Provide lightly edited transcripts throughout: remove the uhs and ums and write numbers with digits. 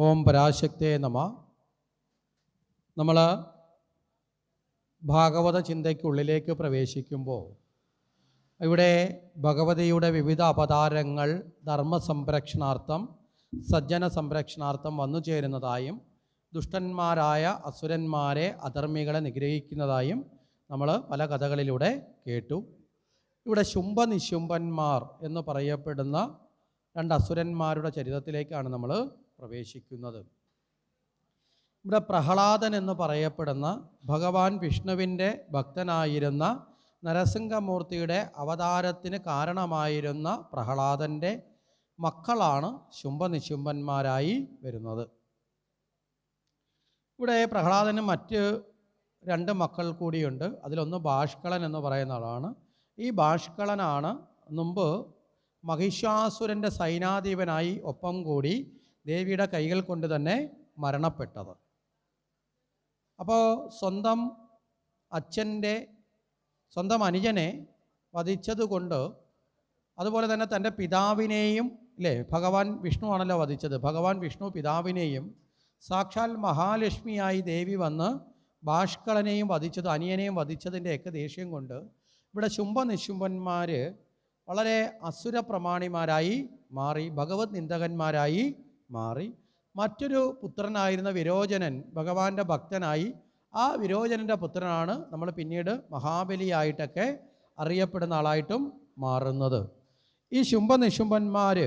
ഓം പരാശക്തേ നമ. നമ്മൾ ഭാഗവത ചിന്തയ്ക്കുള്ളിലേക്ക് പ്രവേശിക്കുമ്പോൾ ഇവിടെ ഭഗവതിയുടെ വിവിധ അവതാരങ്ങൾ ധർമ്മസംരക്ഷണാർത്ഥം സജ്ജന സംരക്ഷണാർത്ഥം വന്നു ചേരുന്നതായും ദുഷ്ടന്മാരായ അസുരന്മാരെ അധർമ്മികളെ നിഗ്രഹിക്കുന്നതായും നമ്മൾ പല കഥകളിലൂടെ കേട്ടു. ഇവിടെ ശുംഭനിശുംഭന്മാർ എന്ന് പറയപ്പെടുന്ന രണ്ട് അസുരന്മാരുടെ ചരിത്രത്തിലേക്കാണ് നമ്മൾ പ്രവേശിക്കുന്നത്. ഇവിടെ പ്രഹ്ലാദൻ എന്ന് പറയപ്പെടുന്ന ഭഗവാൻ വിഷ്ണുവിൻ്റെ ഭക്തനായിരുന്ന നരസിംഹമൂർത്തിയുടെ അവതാരത്തിന് കാരണമായിരുന്ന പ്രഹ്ലാദൻ്റെ മക്കളാണ് ശുംഭനിശുംഭന്മാരായി വരുന്നത്. ഇവിടെ പ്രഹ്ലാദന് മറ്റ് രണ്ട് മക്കൾ കൂടിയുണ്ട്. അതിലൊന്ന് ബാഷ്കളൻ എന്ന് പറയുന്ന ആളാണ്. ഈ ബാഷ്കളനാണ് മുമ്പ് മഹിഷാസുരൻ്റെ സൈനാധിപനായി ഒപ്പം കൂടി ദേവിയുടെ കൈകൾ കൊണ്ട് തന്നെ മരണപ്പെട്ടത്. അപ്പോൾ സ്വന്തം അനുജനെ വധിച്ചതുകൊണ്ട്, അതുപോലെ തന്നെ തൻ്റെ പിതാവിനെയും ഭഗവാൻ വിഷ്ണു ആണല്ലോ വധിച്ചത്. ഭഗവാൻ വിഷ്ണു പിതാവിനെയും സാക്ഷാൽ മഹാലക്ഷ്മിയായി ദേവി വന്ന് ബാഷ്കളനെയും വധിച്ചത്, അനിയനെയും വധിച്ചതിൻ്റെയൊക്കെ ദേഷ്യം കൊണ്ട് ഇവിടെ ശുംഭനിശുംഭന്മാർ വളരെ അസുര പ്രമാണിമാരായി മാറി, ഭഗവത് നിന്ദകന്മാരായി മാറി. മറ്റൊരു പുത്രനായിരുന്ന വിരോചനൻ ഭഗവാന്റെ ഭക്തനായി. ആ വിരോചനൻ്റെ പുത്രനാണ് നമ്മൾ പിന്നീട് മഹാബലിയായിട്ടൊക്കെ അറിയപ്പെടുന്ന ആളായിട്ടും മാറുന്നത്. ഈ ശുംഭനിശുംഭന്മാർ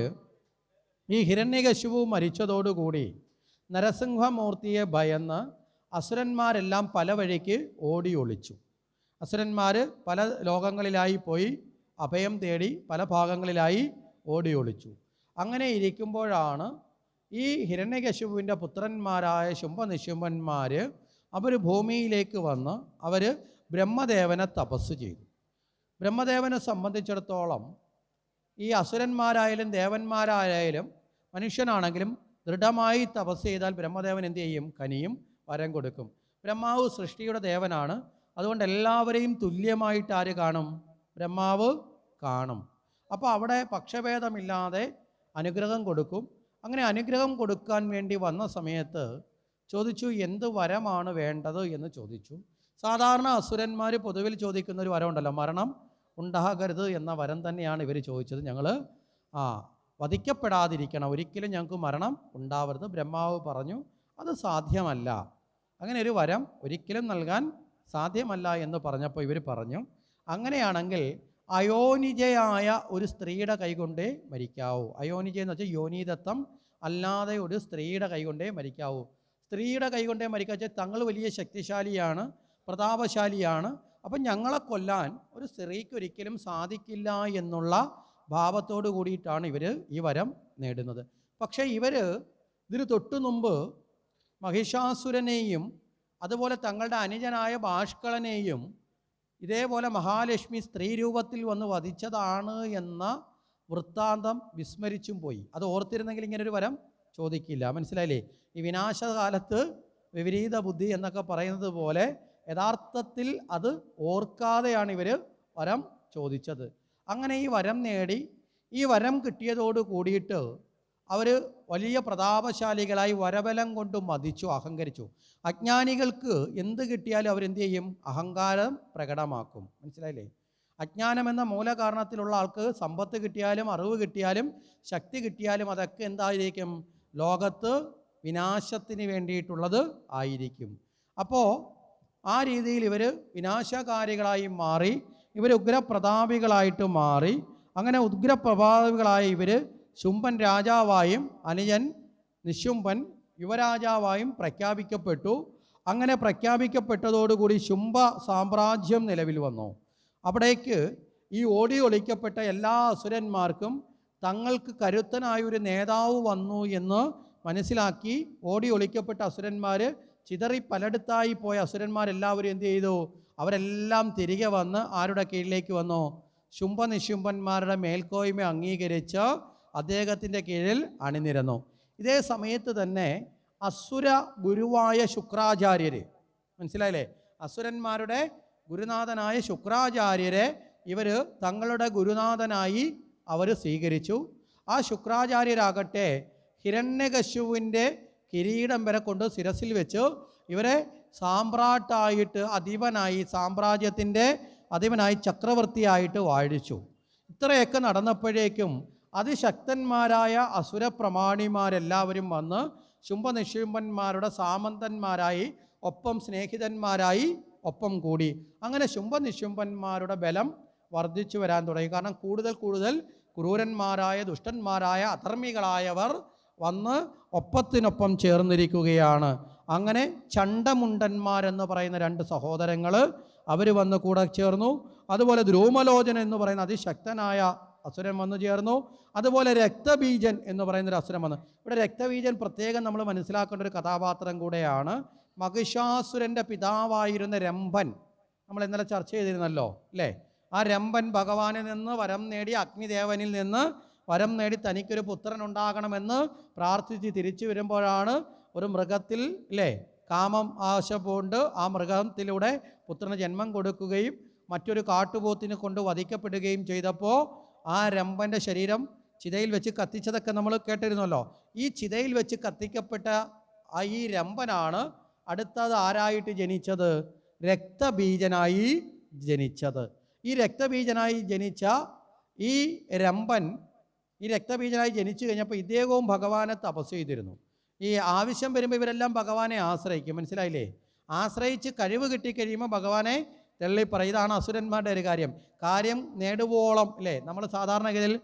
ഈ ഹിരണ്യകശിപു മരിച്ചതോടുകൂടി നരസിംഹമൂർത്തിയെ ഭയന്ന് അസുരന്മാരെല്ലാം പല വഴിക്ക് ഓടി ഒളിച്ചു. അസുരന്മാർ പല ലോകങ്ങളിലായി പോയി അഭയം തേടി പല ഭാഗങ്ങളിലായി ഓടി ഒളിച്ചു. അങ്ങനെ ഇരിക്കുമ്പോഴാണ് ഈ ഹിരണ്യകശിപുവിൻ്റെ പുത്രന്മാരായ ശുംഭനിശുംഭന്മാർ അവർ ഭൂമിയിലേക്ക് വന്ന് അവർ ബ്രഹ്മദേവനെ തപസ് ചെയ്തു. ബ്രഹ്മദേവനെ സംബന്ധിച്ചിടത്തോളം ഈ അസുരന്മാരായാലും ദേവന്മാരായാലും മനുഷ്യനാണെങ്കിലും ദൃഢമായി തപസ് ചെയ്താൽ ബ്രഹ്മദേവൻ എന്ത് ചെയ്യും? കനിയും, വരം കൊടുക്കും. ബ്രഹ്മാവ് സൃഷ്ടിയുടെ ദേവനാണ്. അതുകൊണ്ട് എല്ലാവരെയും തുല്യമായിട്ട് ആര് കാണും? ബ്രഹ്മാവ് കാണും. അപ്പോൾ അവിടെ പക്ഷഭേദമില്ലാതെ അനുഗ്രഹം കൊടുക്കും. അങ്ങനെ അനുഗ്രഹം കൊടുക്കാൻ വേണ്ടി വന്ന സമയത്ത് ചോദിച്ചു, എന്ത് വരമാണ് വേണ്ടത് എന്ന് ചോദിച്ചു. സാധാരണ അസുരന്മാർ പൊതുവിൽ ചോദിക്കുന്ന ഒരു വരം ഉണ്ടല്ലോ, മരണം ഉണ്ടാകരുത് എന്ന വരം തന്നെയാണ് ഇവർ ചോദിച്ചത്. ഞങ്ങൾ വധിക്കപ്പെടാതിരിക്കണം, ഒരിക്കലും ഞങ്ങൾക്ക് മരണം ഉണ്ടാവരുത്. ബ്രഹ്മാവ് പറഞ്ഞു അത് സാധ്യമല്ല, അങ്ങനെ ഒരു വരം ഒരിക്കലും നൽകാൻ സാധ്യമല്ല എന്ന് പറഞ്ഞപ്പോൾ ഇവർ പറഞ്ഞു, അങ്ങനെയാണെങ്കിൽ അയോനിജയായ ഒരു സ്ത്രീയുടെ കൈകൊണ്ടേ മരിക്കാവൂ. അയോനിജ എന്ന് വെച്ചാൽ യോനിദത്തം അല്ലാതെ ഒരു സ്ത്രീയുടെ കൈകൊണ്ടേ മരിക്കാവൂ. സ്ത്രീയുടെ കൈകൊണ്ടേ മരിക്കുക വെച്ചാൽ തങ്ങൾ വലിയ ശക്തിശാലിയാണ്, പ്രതാപശാലിയാണ്, അപ്പം ഞങ്ങളെ കൊല്ലാൻ ഒരു സ്ത്രീക്ക് ഒരിക്കലും സാധിക്കില്ല എന്നുള്ള ഭാവത്തോടു കൂടിയിട്ടാണ് ഇവർ ഈ വരം നേടുന്നത്. പക്ഷേ ഇവർ ഇതിന് തൊട്ടു മുമ്പ് മഹിഷാസുരനെയും അതുപോലെ തങ്ങളുടെ അനുജനായ ബാഷ്കളനെയും ഇതേപോലെ മഹാലക്ഷ്മി സ്ത്രീ രൂപത്തിൽ വന്ന് വധിച്ചതാണ് എന്ന വൃത്താന്തം വിസ്മരിച്ചും പോയി. അത് ഓർത്തിരുന്നെങ്കിൽ ഇങ്ങനൊരു വരം ചോദിക്കില്ല. മനസ്സിലായില്ലേ? ഈ വിനാശകാലത്ത് വിപരീത ബുദ്ധി എന്നൊക്കെ പറയുന്നത് പോലെ യഥാർത്ഥത്തിൽ അത് ഓർക്കാതെയാണ് ഇവർ വരം ചോദിച്ചത്. അങ്ങനെ ഈ വരം നേടി, ഈ വരം കിട്ടിയതോട് കൂടിയിട്ട് അവർ വലിയ പ്രതാപശാലികളായി വരബലം കൊണ്ട് മതിച്ചു, അഹങ്കരിച്ചു. അജ്ഞാനികൾക്ക് എന്ത് കിട്ടിയാലും അവരെന്ത് ചെയ്യും? അഹങ്കാരം പ്രകടമാക്കും. മനസ്സിലായില്ലേ? അജ്ഞാനം എന്ന മൂലകാരണത്തിലുള്ള ആൾക്ക് സമ്പത്ത് കിട്ടിയാലും അറിവ് കിട്ടിയാലും ശക്തി കിട്ടിയാലും അതൊക്കെ എന്തായിരിക്കും? ലോകത്ത് വിനാശത്തിന് വേണ്ടിയിട്ടുള്ളത് ആയിരിക്കും. അപ്പോൾ ആ രീതിയിൽ ഇവർ വിനാശകാരികളായി മാറി, ഇവർ ഉഗ്രപ്രതാപികളായിട്ട് മാറി. അങ്ങനെ ഉഗ്രപ്രതാപികളായ ഇവർ ശുംഭൻ രാജാവായും അനുജൻ നിശുംഭൻ യുവരാജാവായും പ്രഖ്യാപിക്കപ്പെട്ടു. അങ്ങനെ പ്രഖ്യാപിക്കപ്പെട്ടതോടുകൂടി ശുംഭ സാമ്രാജ്യം നിലവിൽ വന്നു. അവിടേക്ക് ഈ ഓടി ഒളിക്കപ്പെട്ട എല്ലാ അസുരന്മാർക്കും തങ്ങൾക്ക് കരുത്തനായൊരു നേതാവ് വന്നു എന്ന് മനസ്സിലാക്കി ഓടി ഒളിക്കപ്പെട്ട അസുരന്മാർ ചിതറി പലയിടത്തായി പോയ അസുരന്മാരെല്ലാവരും എന്ത് ചെയ്തു? അവരെല്ലാം തിരികെ വന്ന് ആരുടെ കീഴിലേക്ക് വന്നു? ശുംഭനിശുംഭന്മാരുടെ മേൽക്കോയ്മ അംഗീകരിച്ച് അദ്ദേഹത്തിൻ്റെ കീഴിൽ അണിനിരന്നു. ഇതേ സമയത്ത് തന്നെ അസുര ഗുരുവായ ശുക്രാചാര്യർ, മനസ്സിലായില്ലേ? അസുരന്മാരുടെ ഗുരുനാഥനായ ശുക്രാചാര്യരെ ഇവർ തങ്ങളുടെ ഗുരുനാഥനായി അവർ സ്വീകരിച്ചു. ആ ശുക്രാചാര്യരാകട്ടെ ഹിരണ്യകശിപുവിൻ്റെ കിരീടം വരെ കൊണ്ട് ശിരസിൽ വെച്ച് ഇവരെ സാമ്രാട്ടായിട്ട് അധിപനായി, സാമ്രാജ്യത്തിൻ്റെ അധിപനായി, ചക്രവർത്തിയായിട്ട് വാഴിച്ചു. ഇത്രയൊക്കെ നടന്നപ്പോഴേക്കും അതിശക്തന്മാരായ അസുര പ്രമാണിമാരെല്ലാവരും വന്ന് ശുംഭനിശുംഭന്മാരുടെ സാമന്തന്മാരായി, ഒപ്പം സ്നേഹിതന്മാരായി ഒപ്പം കൂടി. അങ്ങനെ ശുംഭനിശുംഭന്മാരുടെ ബലം വർദ്ധിച്ചു വരാൻ തുടങ്ങി. കാരണം കൂടുതൽ കൂടുതൽ ക്രൂരന്മാരായ, ദുഷ്ടന്മാരായ, അധർമ്മികളായവർ വന്ന് ഒപ്പത്തിനൊപ്പം ചേർന്നിരിക്കുകയാണ്. അങ്ങനെ ചണ്ടമുണ്ടന്മാരെന്ന് പറയുന്ന 2 സഹോദരങ്ങൾ അവർ വന്ന് കൂടെ ചേർന്നു. അതുപോലെ ദ്രൂമലോചന എന്ന് പറയുന്ന അതിശക്തനായ അസുരൻ വന്നു ചേർന്നു. അതുപോലെ രക്തബീജൻ എന്ന് പറയുന്നൊരു അസുരൻ വന്നു. ഇവിടെ രക്തബീജൻ പ്രത്യേകം നമ്മൾ മനസ്സിലാക്കേണ്ട ഒരു കഥാപാത്രം കൂടെയാണ്. മഹിഷാസുരൻ്റെ പിതാവായിരുന്ന രംഭൻ നമ്മൾ ഇന്നലെ ചർച്ച ചെയ്തിരുന്നല്ലോ അല്ലേ? ആ രംഭൻ ഭഗവാനിൽ നിന്ന് വരം നേടി, അഗ്നിദേവനിൽ നിന്ന് വരം നേടി തനിക്കൊരു പുത്രൻ ഉണ്ടാകണമെന്ന് പ്രാർത്ഥിച്ച് തിരിച്ചു വരുമ്പോഴാണ് ഒരു മൃഗത്തിൽ അല്ലേ കാമം ആശപൂണ്ട് ആ മൃഗത്തിലൂടെ പുത്രന് ജന്മം കൊടുക്കുകയും മറ്റൊരു കാട്ടുപോത്തിനെ കൊണ്ട് വധിക്കപ്പെടുകയും ചെയ്തപ്പോൾ ആ രംഭൻ്റെ ശരീരം ചിതയിൽ വെച്ച് കത്തിച്ചതൊക്കെ നമ്മൾ കേട്ടിരുന്നല്ലോ. ഈ ചിതയിൽ വെച്ച് കത്തിക്കപ്പെട്ട ഈ രംഭനാണ് അടുത്തത് ആരായിട്ട് ജനിച്ചത്? രക്തബീജനായി ജനിച്ചത്. ഈ രക്തബീജനായി ജനിച്ച ഈ രംഭൻ ഈ രക്തബീജനായി ജനിച്ചു കഴിഞ്ഞപ്പോൾ ഇദ്ദേഹവും ഭഗവാനെ തപസ് ചെയ്തിരുന്നു. ഈ ആവശ്യം വരുമ്പോൾ ഇവരെല്ലാം ഭഗവാനെ ആശ്രയിക്കും. മനസ്സിലായില്ലേ? ആശ്രയിച്ച് കഴിവ് കിട്ടിക്കഴിയുമ്പോൾ ഭഗവാനെ തെള്ളിപ്പറയും. ഇതാണ് അസുരന്മാരുടെ ഒരു കാര്യം നേടുവോളം അല്ലേ? നമ്മൾ സാധാരണഗതിയിൽ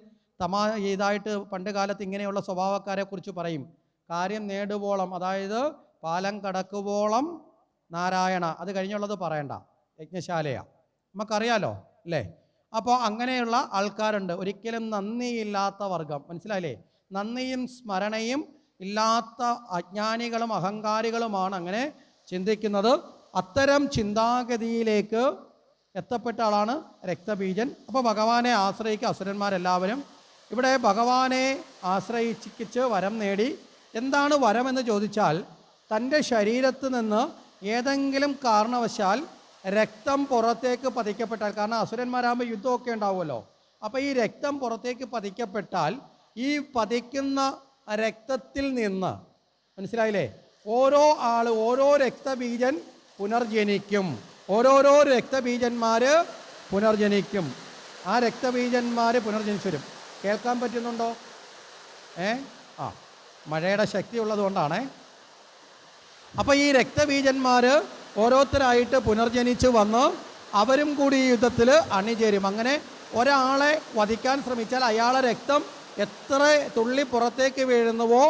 ഇതായിട്ട് പണ്ട് കാലത്ത് ഇങ്ങനെയുള്ള സ്വഭാവക്കാരെ കുറിച്ച് പറയും. കാര്യം നേടുവോളം, അതായത് പാലം കടക്കുവോളം നാരായണ, അത് കഴിഞ്ഞുള്ളത് പറയണ്ട, യജ്ഞശാലയാണ്, നമുക്കറിയാലോ അല്ലേ? അപ്പോൾ അങ്ങനെയുള്ള ആൾക്കാരുണ്ട്. ഒരിക്കലും നന്ദിയില്ലാത്ത വർഗം, മനസ്സിലായില്ലേ? നന്ദിയും സ്മരണയും ഇല്ലാത്ത അജ്ഞാനികളും അഹങ്കാരികളുമാണ് അങ്ങനെ ചിന്തിക്കുന്നത്. അത്തരം ചിന്താഗതിയിലേക്ക് എത്തപ്പെട്ട ആളാണ് രക്തബീജൻ. അപ്പോൾ ഭഗവാനെ ആശ്രയിക്കുക അസുരന്മാരെല്ലാവരും. ഇവിടെ ഭഗവാനെ ആശ്രയിച്ച് വരം നേടി. എന്താണ് വരമെന്ന് ചോദിച്ചാൽ, തൻ്റെ ശരീരത്ത് നിന്ന് ഏതെങ്കിലും കാരണവശാൽ രക്തം പുറത്തേക്ക് പതിക്കപ്പെട്ടാൽ, കാരണം അസുരന്മാരാകുമ്പോൾ യുദ്ധമൊക്കെ ഉണ്ടാവുമല്ലോ, അപ്പോൾ ഈ രക്തം പുറത്തേക്ക് പതിക്കപ്പെട്ടാൽ ഈ പതിക്കുന്ന രക്തത്തിൽ നിന്ന്, മനസ്സിലായില്ലേ, ഓരോ രക്തബീജൻ പുനർജനിക്കും. ഓരോരോ രക്തബീജന്മാർ പുനർജനിക്കും. ആ രക്തബീജന്മാർ പുനർജനിച്ചു വരും. കേൾക്കാൻ പറ്റുന്നുണ്ടോ? മഴയുടെ ശക്തി ഉള്ളതുകൊണ്ടാണേ. അപ്പോൾ ഈ രക്തബീജന്മാർ ഓരോരുത്തരായിട്ട് പുനർജനിച്ച് വന്ന് അവരും കൂടി ഈ യുദ്ധത്തിൽ അണിചേരും. അങ്ങനെ ഒരാളെ വധിക്കാൻ ശ്രമിച്ചാൽ അയാളെ രക്തം എത്ര തുള്ളി പുറത്തേക്ക് വീഴുന്നുവോ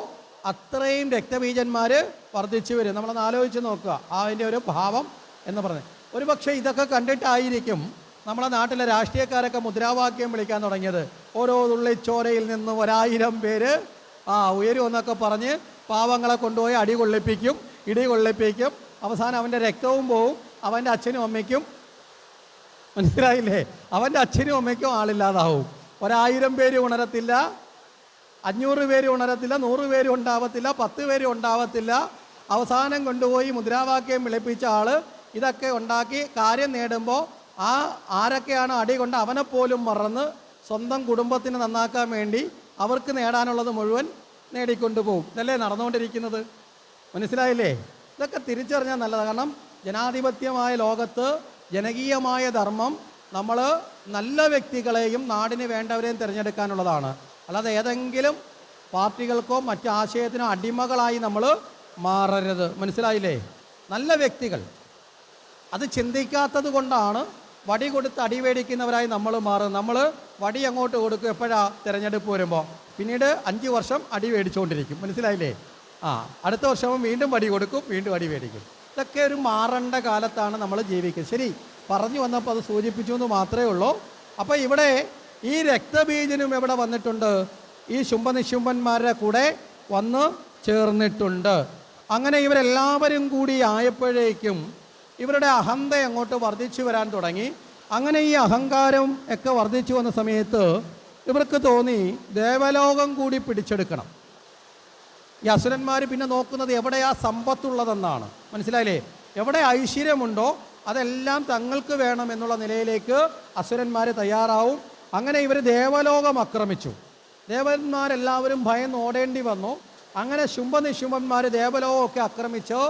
അത്രയും രക്തബീജന്മാർ വർദ്ധിച്ചു വരും. നമ്മളൊന്ന് ആലോചിച്ച് നോക്കുക അതിൻ്റെ ഒരു ഭാവം എന്ന് പറഞ്ഞത്. ഒരു പക്ഷേ ഇതൊക്കെ കണ്ടിട്ടായിരിക്കും നമ്മളെ നാട്ടിലെ രാഷ്ട്രീയക്കാരൊക്കെ മുദ്രാവാക്യം വിളിക്കാൻ തുടങ്ങിയത്. ഓരോ തുള്ളിച്ചോരയിൽ നിന്ന് 1000 പേര് ഉയരുമെന്നൊക്കെ പറഞ്ഞ് പാവങ്ങളെ കൊണ്ടുപോയി അടി കൊള്ളിപ്പിക്കും. അവസാനം അവൻ്റെ രക്തവും പോവും, അവൻ്റെ അച്ഛനും അമ്മയ്ക്കും, മനസ്സിലായില്ലേ, അവൻ്റെ അച്ഛനും അമ്മയ്ക്കും ആളില്ലാതാവും. 1000 പേര് ഉണരത്തില്ല, 500 പേര് ഉണരത്തില്ല, 100 പേര് ഉണ്ടാവത്തില്ല, 10 പേര് ഉണ്ടാവത്തില്ല. അവസാനം കൊണ്ടുപോയി മുദ്രാവാക്യം വിളിപ്പിച്ച ആൾ ഇതൊക്കെ ഉണ്ടാക്കി കാര്യം നേടുമ്പോൾ ആരൊക്കെയാണ് അടി കൊണ്ട് അവനെപ്പോലും മറന്ന് സ്വന്തം കുടുംബത്തിന് നന്നാക്കാൻ വേണ്ടി അവർക്ക് നേടാനുള്ളത് മുഴുവൻ നേടിക്കൊണ്ടു പോകും. ഇതല്ലേ നടന്നുകൊണ്ടിരിക്കുന്നത്? മനസ്സിലായില്ലേ? ഇതൊക്കെ തിരിച്ചറിഞ്ഞാൽ നല്ലതാണ്. കാരണം ജനാധിപത്യമായ ലോകത്ത് ജനകീയമായ ധർമ്മം നമ്മൾ നല്ല വ്യക്തികളെയും നാടിന് വേണ്ടവരെയും തിരഞ്ഞെടുക്കാനുള്ളതാണ്. അല്ലാതെ ഏതെങ്കിലും പാർട്ടികൾക്കോ മറ്റു ആശയത്തിനോ അടിമകളായി നമ്മൾ മാറരുത്. മനസ്സിലായില്ലേ? നല്ല വ്യക്തികൾ അത് ചിന്തിക്കാത്തത് കൊണ്ടാണ് വടി കൊടുത്ത് അടി മേടിക്കുന്നവരായി നമ്മൾ മാറും. നമ്മൾ വടി അങ്ങോട്ട് കൊടുക്കും എപ്പോഴാണ് തിരഞ്ഞെടുപ്പ് വരുമ്പോൾ, പിന്നീട് 5 വർഷം അടി മേടിച്ചുകൊണ്ടിരിക്കും. മനസ്സിലായില്ലേ? അടുത്ത വർഷവും വീണ്ടും വടി കൊടുക്കും, വീണ്ടും അടി മേടിക്കും. ഇതൊക്കെ ഒരു മാറേണ്ട കാലത്താണ് നമ്മൾ ജീവിക്കുന്നത്. ശരി, പറഞ്ഞു വന്നപ്പോൾ അത് സൂചിപ്പിച്ചു എന്ന് മാത്രമേ ഉള്ളൂ. അപ്പോൾ ഇവിടെ ഈ രക്തബീജനും എവിടെ വന്നിട്ടുണ്ട്? ഈ ശുംഭനിശുംഭന്മാരുടെ കൂടെ വന്ന് ചേർന്നിട്ടുണ്ട്. അങ്ങനെ ഇവരെല്ലാവരും കൂടി ആയപ്പോഴേക്കും ഇവരുടെ അഹന്ത അങ്ങോട്ട് വർദ്ധിച്ചു വരാൻ തുടങ്ങി. അങ്ങനെ ഈ അഹങ്കാരം ഒക്കെ വർദ്ധിച്ചു വന്ന സമയത്ത് ഇവർക്ക് തോന്നി ദേവലോകം കൂടി പിടിച്ചെടുക്കണം. ഈ അസുരന്മാർ പിന്നെ നോക്കുന്നത് എവിടെയാ സമ്പത്തുള്ളതെന്നാണ്. മനസ്സിലായില്ലേ? എവിടെ ഐശ്വര്യമുണ്ടോ അതെല്ലാം തങ്ങൾക്ക് വേണം എന്നുള്ള നിലയിലേക്ക് അസുരന്മാർ തയ്യാറാവും. അങ്ങനെ ഇവർ ദേവലോകം ആക്രമിച്ചു. ദേവന്മാരെല്ലാവരും ഭയന്ന് ഓടേണ്ടി വന്നു. അങ്ങനെ ശുംഭനിശുംഭന്മാർ ദേവലോകമൊക്കെ ആക്രമിച്ച്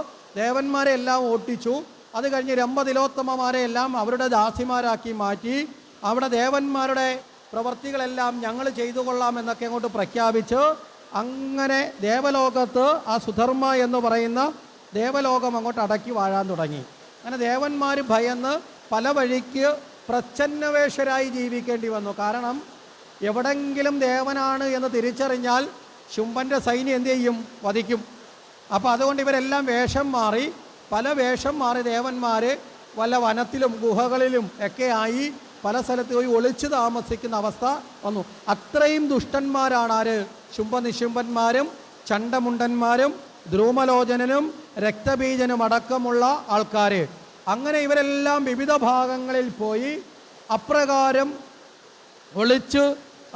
ദേവന്മാരെ എല്ലാം ഓട്ടിച്ചു. അത് കഴിഞ്ഞ് രംഭതിലോത്തമമാരെ എല്ലാം അവരുടെ ദാസിമാരാക്കി മാറ്റി. അവിടെ ദേവന്മാരുടെ പ്രവർത്തികളെല്ലാം ഞങ്ങൾ ചെയ്തു കൊള്ളാം എന്നൊക്കെ അങ്ങോട്ട് പ്രഖ്യാപിച്ച് അങ്ങനെ ദേവലോകത്ത് ആ സുധർമ്മ എന്ന് പറയുന്ന ദേവലോകം അങ്ങോട്ട് അടക്കി വാഴാൻ തുടങ്ങി. അങ്ങനെ ദേവന്മാർ ഭയന്ന് പല വഴിക്ക് പ്രച്ഛന്നവേഷരായി ജീവിക്കേണ്ടി വന്നു. കാരണം എവിടെങ്കിലും ദേവനാണ് എന്ന് തിരിച്ചറിഞ്ഞാൽ ശുംഭൻ്റെ സൈന്യം എന്തു ചെയ്യും? വധിക്കും. അപ്പോൾ അതുകൊണ്ട് ഇവരെല്ലാം വേഷം മാറി, പല വേഷം മാറി ദേവന്മാർ വല്ല വനത്തിലും ഗുഹകളിലും ഒക്കെ ആയി പല സ്ഥലത്ത് പോയി ഒളിച്ചു താമസിക്കുന്ന അവസ്ഥ വന്നു. അത്രയും ദുഷ്ടന്മാരാണ് ആര്? ശുംഭനിശുംഭന്മാരും ചണ്ടമുണ്ടന്മാരും ദ്രൂമലോചനനും രക്തബീജനും അടക്കമുള്ള ആൾക്കാർ. അങ്ങനെ ഇവരെല്ലാം വിവിധ ഭാഗങ്ങളിൽ പോയി അപ്രകാരം ഒളിച്ച്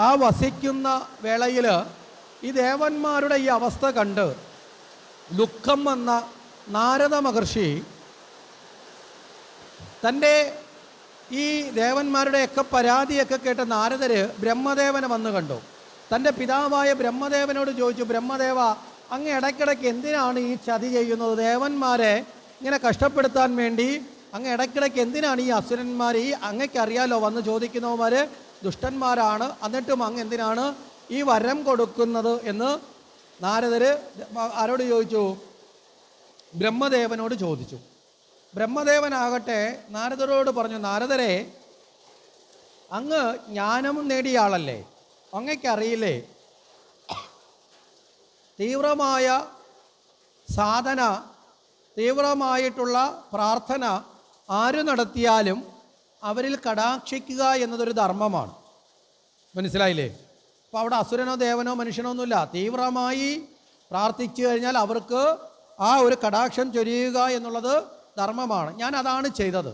ആ വസിക്കുന്ന വേളയിൽ ഈ ദേവന്മാരുടെ ഈ അവസ്ഥ കണ്ട് ദുഃഖം വന്ന നാരദ മഹർഷി തൻ്റെ ഈ ദേവന്മാരുടെയൊക്കെ പരാതിയൊക്കെ കേട്ട നാരദർ ബ്രഹ്മദേവനെ വന്ന് കണ്ടു. തൻ്റെ പിതാവായ ബ്രഹ്മദേവനോട് ചോദിച്ചു, ബ്രഹ്മദേവ, അങ്ങ് ഇടയ്ക്കിടയ്ക്ക് എന്തിനാണ് ഈ ചതി ചെയ്യുന്നത്? ദേവന്മാരെ ഇങ്ങനെ കഷ്ടപ്പെടുത്താൻ വേണ്ടി അങ്ങ് ഇടയ്ക്കിടയ്ക്ക് എന്തിനാണ് ഈ അസുരന്മാർ, ഈ അങ്ങയ്ക്കറിയാലോ വന്ന് ചോദിക്കുന്നവന്മാർ ദുഷ്ടന്മാരാണ്, എന്നിട്ടും അങ്ങ് എന്തിനാണ് ഈ വരം കൊടുക്കുന്നത് എന്ന് നാരദർ ആരോട് ചോദിച്ചു? ബ്രഹ്മദേവനോട് ചോദിച്ചു. ബ്രഹ്മദേവനാകട്ടെ നാരദരോട് പറഞ്ഞു, നാരദരെ, അങ്ങ് ജ്ഞാനം നേടിയ ആളല്ലേ, അങ്ങയ്ക്കറിയില്ലേ തീവ്രമായ സാധന, തീവ്രമായിട്ടുള്ള പ്രാർത്ഥന ആര് നടത്തിയാലും അവരിൽ കടാക്ഷിക്കുക എന്നതൊരു ധർമ്മമാണ്. മനസ്സിലായില്ലേ? അപ്പോൾ അവിടെ അസുരനോ ദേവനോ മനുഷ്യനോ ഒന്നുമില്ല. തീവ്രമായി പ്രാർത്ഥിച്ചു കഴിഞ്ഞാൽ അവർക്ക് ആ ഒരു കടാക്ഷം ചൊരിയുക എന്നുള്ളത് ധർമ്മമാണ്. ഞാൻ അതാണ് ചെയ്തത്.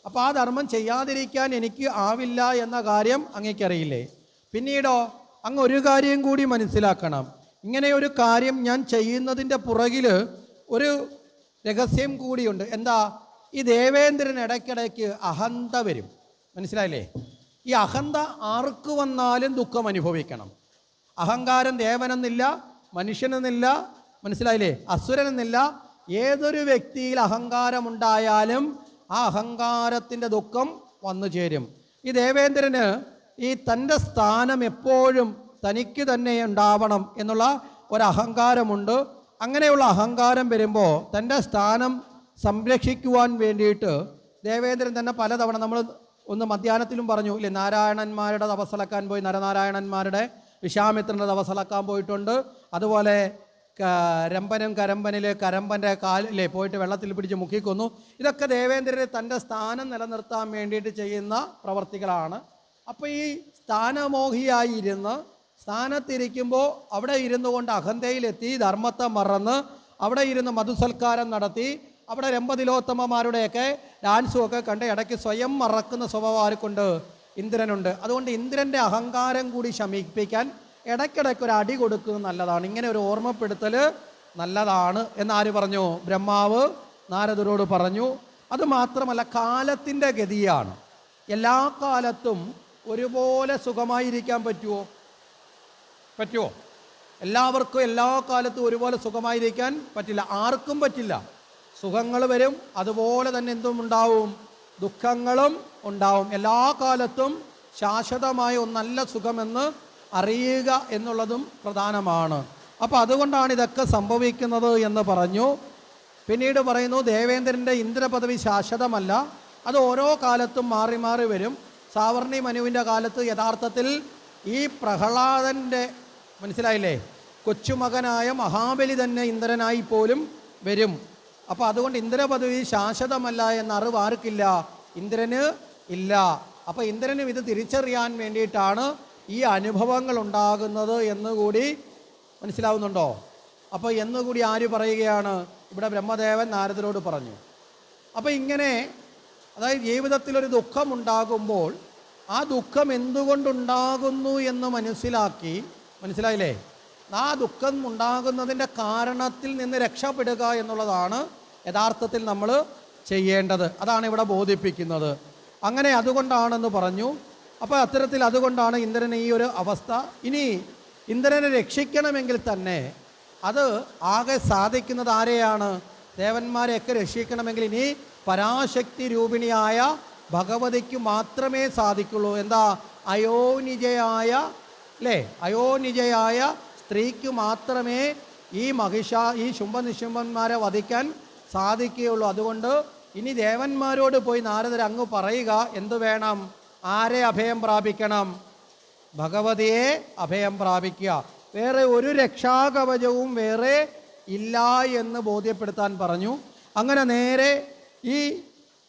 അപ്പോൾ ആ ധർമ്മം ചെയ്യാതിരിക്കാൻ എനിക്ക് ആവില്ല എന്ന കാര്യം അങ്ങേക്കറിയില്ലേ? പിന്നീടോ അങ്ങ് ഒരു കാര്യം കൂടി മനസ്സിലാക്കണം. ഇങ്ങനെ ഒരു കാര്യം ഞാൻ ചെയ്യുന്നതിൻ്റെ പുറകിൽ ഒരു രഹസ്യം കൂടിയുണ്ട്. എന്താ? ഈ ദേവേന്ദ്രൻ ഇടയ്ക്കിടയ്ക്ക് അഹന്ത വരും. മനസ്സിലായില്ലേ? ഈ അഹന്ത ആർക്ക് വന്നാലും ദുഃഖം അനുഭവിക്കണം. അഹങ്കാരം ദേവനെന്നില്ല, മനുഷ്യനെന്നില്ല, മനസ്സിലായില്ലേ? അസുരനെന്നില്ല. ഏതൊരു വ്യക്തിയിൽ അഹങ്കാരമുണ്ടായാലും ആ അഹങ്കാരത്തിൻ്റെ ദുഃഖം വന്നു ചേരും. ഈ ദേവേന്ദ്രന് ഈ തൻ്റെ സ്ഥാനം എപ്പോഴും തനിക്ക് തന്നെ ഉണ്ടാവണം എന്നുള്ള ഒരഹങ്കാരമുണ്ട്. അങ്ങനെയുള്ള അഹങ്കാരം വരുമ്പോൾ തൻ്റെ സ്ഥാനം സംരക്ഷിക്കുവാൻ വേണ്ടിയിട്ട് ദേവേന്ദ്രൻ തന്നെ പലതവണ, നമ്മൾ ഒന്ന് മധ്യാഹ്നത്തിലും പറഞ്ഞു ഇല്ലേ, നാരായണന്മാരുടെ തപസ്സലക്കാൻ പോയി, നരനാരായണന്മാരുടെ വിശ്വാമിത്രൻ്റെ തപസ്സലക്കാൻ പോയിട്ടുണ്ട്. അതുപോലെ രമ്പനും കരമ്പനിൽ കരമ്പൻ്റെ കാലിലെ പോയിട്ട് വെള്ളത്തിൽ പിടിച്ച് മുക്കിക്കൊന്നു. ഇതൊക്കെ ദേവേന്ദ്രനെ തൻ്റെ സ്ഥാനം നിലനിർത്താൻ വേണ്ടിയിട്ട് ചെയ്യുന്ന പ്രവർത്തികളാണ്. അപ്പോൾ ഈ സ്ഥാനമോഹിയായിരുന്ന് സ്ഥാനത്തിരിക്കുമ്പോൾ അവിടെ ഇരുന്നു കൊണ്ട് അഹന്തയിലെത്തി ധർമ്മത്തെ മറന്ന് അവിടെ ഇരുന്ന് മധുസൽക്കാരം നടത്തി അവിടെ രംഭതിലോത്തമമാരുടെയൊക്കെ ഡാൻസും ഒക്കെ കണ്ട് ഇടയ്ക്ക് സ്വയം മറക്കുന്ന സ്വഭാവം ആർക്കുണ്ട്? ഇന്ദ്രനുണ്ട്. അതുകൊണ്ട് ഇന്ദ്രൻ്റെ അഹങ്കാരം കൂടി ശമിപ്പിക്കാൻ ഇടയ്ക്കിടയ്ക്ക് ഒരു അടി കൊടുക്കുന്നത് നല്ലതാണ്. ഇങ്ങനെ ഒരു ഓർമ്മപ്പെടുത്തൽ നല്ലതാണ് എന്നാര് പറഞ്ഞു? ബ്രഹ്മാവ് നാരദരോട് പറഞ്ഞു. അതുമാത്രമല്ല, കാലത്തിൻ്റെ ഗതിയാണ്. എല്ലാ കാലത്തും ഒരുപോലെ സുഖമായിരിക്കാൻ പറ്റുമോ? എല്ലാവർക്കും എല്ലാ കാലത്തും ഒരുപോലെ സുഖമായിരിക്കാൻ പറ്റില്ല. ആർക്കും പറ്റില്ല. സുഖങ്ങൾ വരും, അതുപോലെ തന്നെ എന്തും ഉണ്ടാവും? ദുഃഖങ്ങളും ഉണ്ടാവും. എല്ലാ കാലത്തും ശാശ്വതമായ ഒന്നല്ല സുഖമെന്ന് അറിയുക എന്നുള്ളതും പ്രധാനമാണ്. അപ്പോൾ അതുകൊണ്ടാണ് ഇതൊക്കെ സംഭവിക്കുന്നത് എന്ന് പറഞ്ഞു. പിന്നീട് പറയുന്നു, ദേവേന്ദ്രൻ്റെ ഇന്ദ്രപദവി ശാശ്വതമല്ല, അത് ഓരോ കാലത്തും മാറി മാറി വരും. സാവർണി മനുവിൻ്റെ കാലത്ത് യഥാർത്ഥത്തിൽ ഈ പ്രഹ്ലാദൻ്റെ, മനസ്സിലായില്ലേ, കൊച്ചുമകനായ മഹാബലി തന്നെ ഇന്ദ്രനായി പോലും വരും. അപ്പോൾ അതുകൊണ്ട് ഇന്ദ്രപദവി ശാശ്വതമല്ല എന്ന അറിവ് ആർക്കില്ല? ഇന്ദ്രന് ഇല്ല. അപ്പോൾ ഇന്ദ്രനും ഇത് തിരിച്ചറിയാൻ വേണ്ടിയിട്ടാണ് ഈ അനുഭവങ്ങൾ ഉണ്ടാകുന്നത് എന്നുകൂടി മനസ്സിലാവുന്നുണ്ടോ? അപ്പോൾ എന്നുകൂടി ആര് പറയുകയാണ്? ഇവിടെ ബ്രഹ്മദേവൻ നാരദരോട് പറഞ്ഞു. അപ്പോൾ ഇങ്ങനെ, അതായത് ജീവിതത്തിലൊരു ദുഃഖമുണ്ടാകുമ്പോൾ ആ ദുഃഖം എന്തുകൊണ്ടുണ്ടാകുന്നു എന്ന് മനസ്സിലാക്കി, മനസ്സിലായില്ലേ, ആ ദുഃഖം ഉണ്ടാകുന്നതിൻ്റെ കാരണത്തിൽ നിന്ന് രക്ഷപ്പെടുക എന്നുള്ളതാണ് യഥാർത്ഥത്തിൽ നമ്മൾ ചെയ്യേണ്ടത്. അതാണ് ഇവിടെ ബോധിപ്പിക്കുന്നത്. അങ്ങനെ അതുകൊണ്ടാണെന്ന് പറഞ്ഞു. അപ്പോൾ അത്തരത്തിൽ അതുകൊണ്ടാണ് ഇന്ദ്രന് ഈ ഒരു അവസ്ഥ. ഇനി ഇന്ദ്രനെ രക്ഷിക്കണമെങ്കിൽ തന്നെ അത് ആകെ സാധിക്കുന്നത് ആരെയാണ്? ദേവന്മാരെയൊക്കെ രക്ഷിക്കണമെങ്കിൽ ഇനി പരാശക്തി രൂപിണിയായ ഭഗവതിക്ക് മാത്രമേ സാധിക്കുള്ളൂ. എന്താ? അയോനിജയായ അയോനിജയായ സ്ത്രീക്ക് മാത്രമേ ഈ ശുംഭനിശുംഭന്മാരെ വധിക്കാൻ സാധിക്കുകയുള്ളൂ. അതുകൊണ്ട് ഇനി ദേവന്മാരോട് പോയി നാരദർ അങ്ങ് പറയുക, എന്തു വേണം? ആരെ അഭയം പ്രാപിക്കണം? ഭഗവതിയെ അഭയം പ്രാപിക്കുക. വേറെ ഒരു രക്ഷാകവചവും വേറെ ഇല്ല എന്ന് ബോധ്യപ്പെടുത്താൻ പറഞ്ഞു. അങ്ങനെ നേരെ ഈ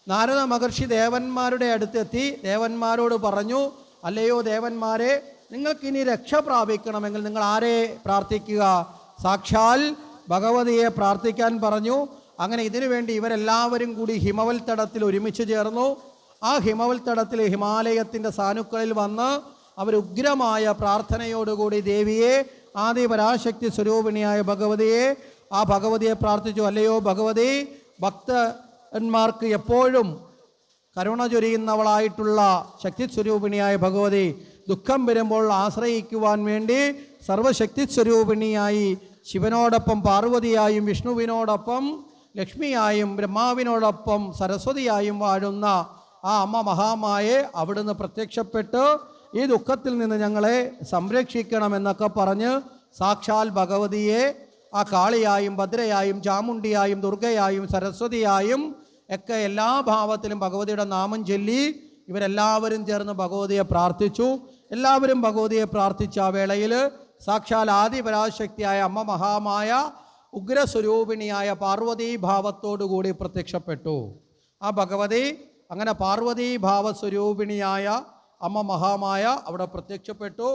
നാരദ മഹർഷി ദേവന്മാരുടെ അടുത്തെത്തി ദേവന്മാരോട് പറഞ്ഞു, അല്ലയോ ദേവന്മാരെ, നിങ്ങൾക്കിനി രക്ഷ പ്രാപിക്കണമെങ്കിൽ നിങ്ങൾ ആരെ പ്രാർത്ഥിക്കുക? സാക്ഷാൽ ഭഗവതിയെ പ്രാർത്ഥിക്കാൻ പറഞ്ഞു. അങ്ങനെ ഇതിനു വേണ്ടി ഇവരെല്ലാവരും കൂടി ഹിമവൽ തടത്തിൽ ഒരുമിച്ച് ചേർന്നു. ആ ഹിമവൽ തടത്തിൽ ഹിമാലയത്തിൻ്റെ സാനുക്കളിൽ വന്ന് അവർ ഉഗ്രമായ പ്രാർത്ഥനയോടുകൂടി ദേവിയെ, ആദിപരാശക്തി സ്വരൂപിണിയായ ആ ഭഗവതിയെ പ്രാർത്ഥിച്ചു. അല്ലയോ ഭഗവതി, ഭക്തന്മാർക്ക് എപ്പോഴും കരുണ ചൊരിയുന്നവളായിട്ടുള്ള ശക്തി സ്വരൂപിണിയായ ഭഗവതി, ദുഃഖം വരുമ്പോൾ ആശ്രയിക്കുവാൻ വേണ്ടി സർവശക്തി സ്വരൂപിണിയായി ശിവനോടൊപ്പം പാർവതിയായും വിഷ്ണുവിനോടൊപ്പം ലക്ഷ്മിയായും ബ്രഹ്മാവിനോടൊപ്പം സരസ്വതിയായും വാഴുന്ന ആ അമ്മ മഹാമായെ അവിടുന്ന് പ്രത്യക്ഷപ്പെട്ട് ഈ ദുഃഖത്തിൽ നിന്ന് ഞങ്ങളെ സംരക്ഷിക്കണമെന്നൊക്കെ പറഞ്ഞ് സാക്ഷാൽ ഭഗവതിയെ ആ കാളിയായും ഭദ്രയായും ചാമുണ്ടിയായും ദുർഗയായും സരസ്വതിയായും ഒക്കെ എല്ലാ ഭാവത്തിലും ഭഗവതിയുടെ നാമം ചൊല്ലി ഇവരെല്ലാവരും ചേർന്ന് ഭഗവതിയെ പ്രാർത്ഥിച്ചു. എല്ലാവരും ഭഗവതിയെ പ്രാർത്ഥിച്ച ആ വേളയിൽ സാക്ഷാൽ ആദിപരാശക്തിയായ അമ്മ മഹാമായ ഉഗ്രസ്വരൂപിണിയായ പാർവതീഭാവത്തോടുകൂടി പ്രത്യക്ഷപ്പെട്ടു. ആ ഭഗവതി അങ്ങനെ പാർവതീഭാവസ്വരൂപിണിയായ അമ്മ മഹാമായ അവിടെ പ്രത്യക്ഷപ്പെട്ടു.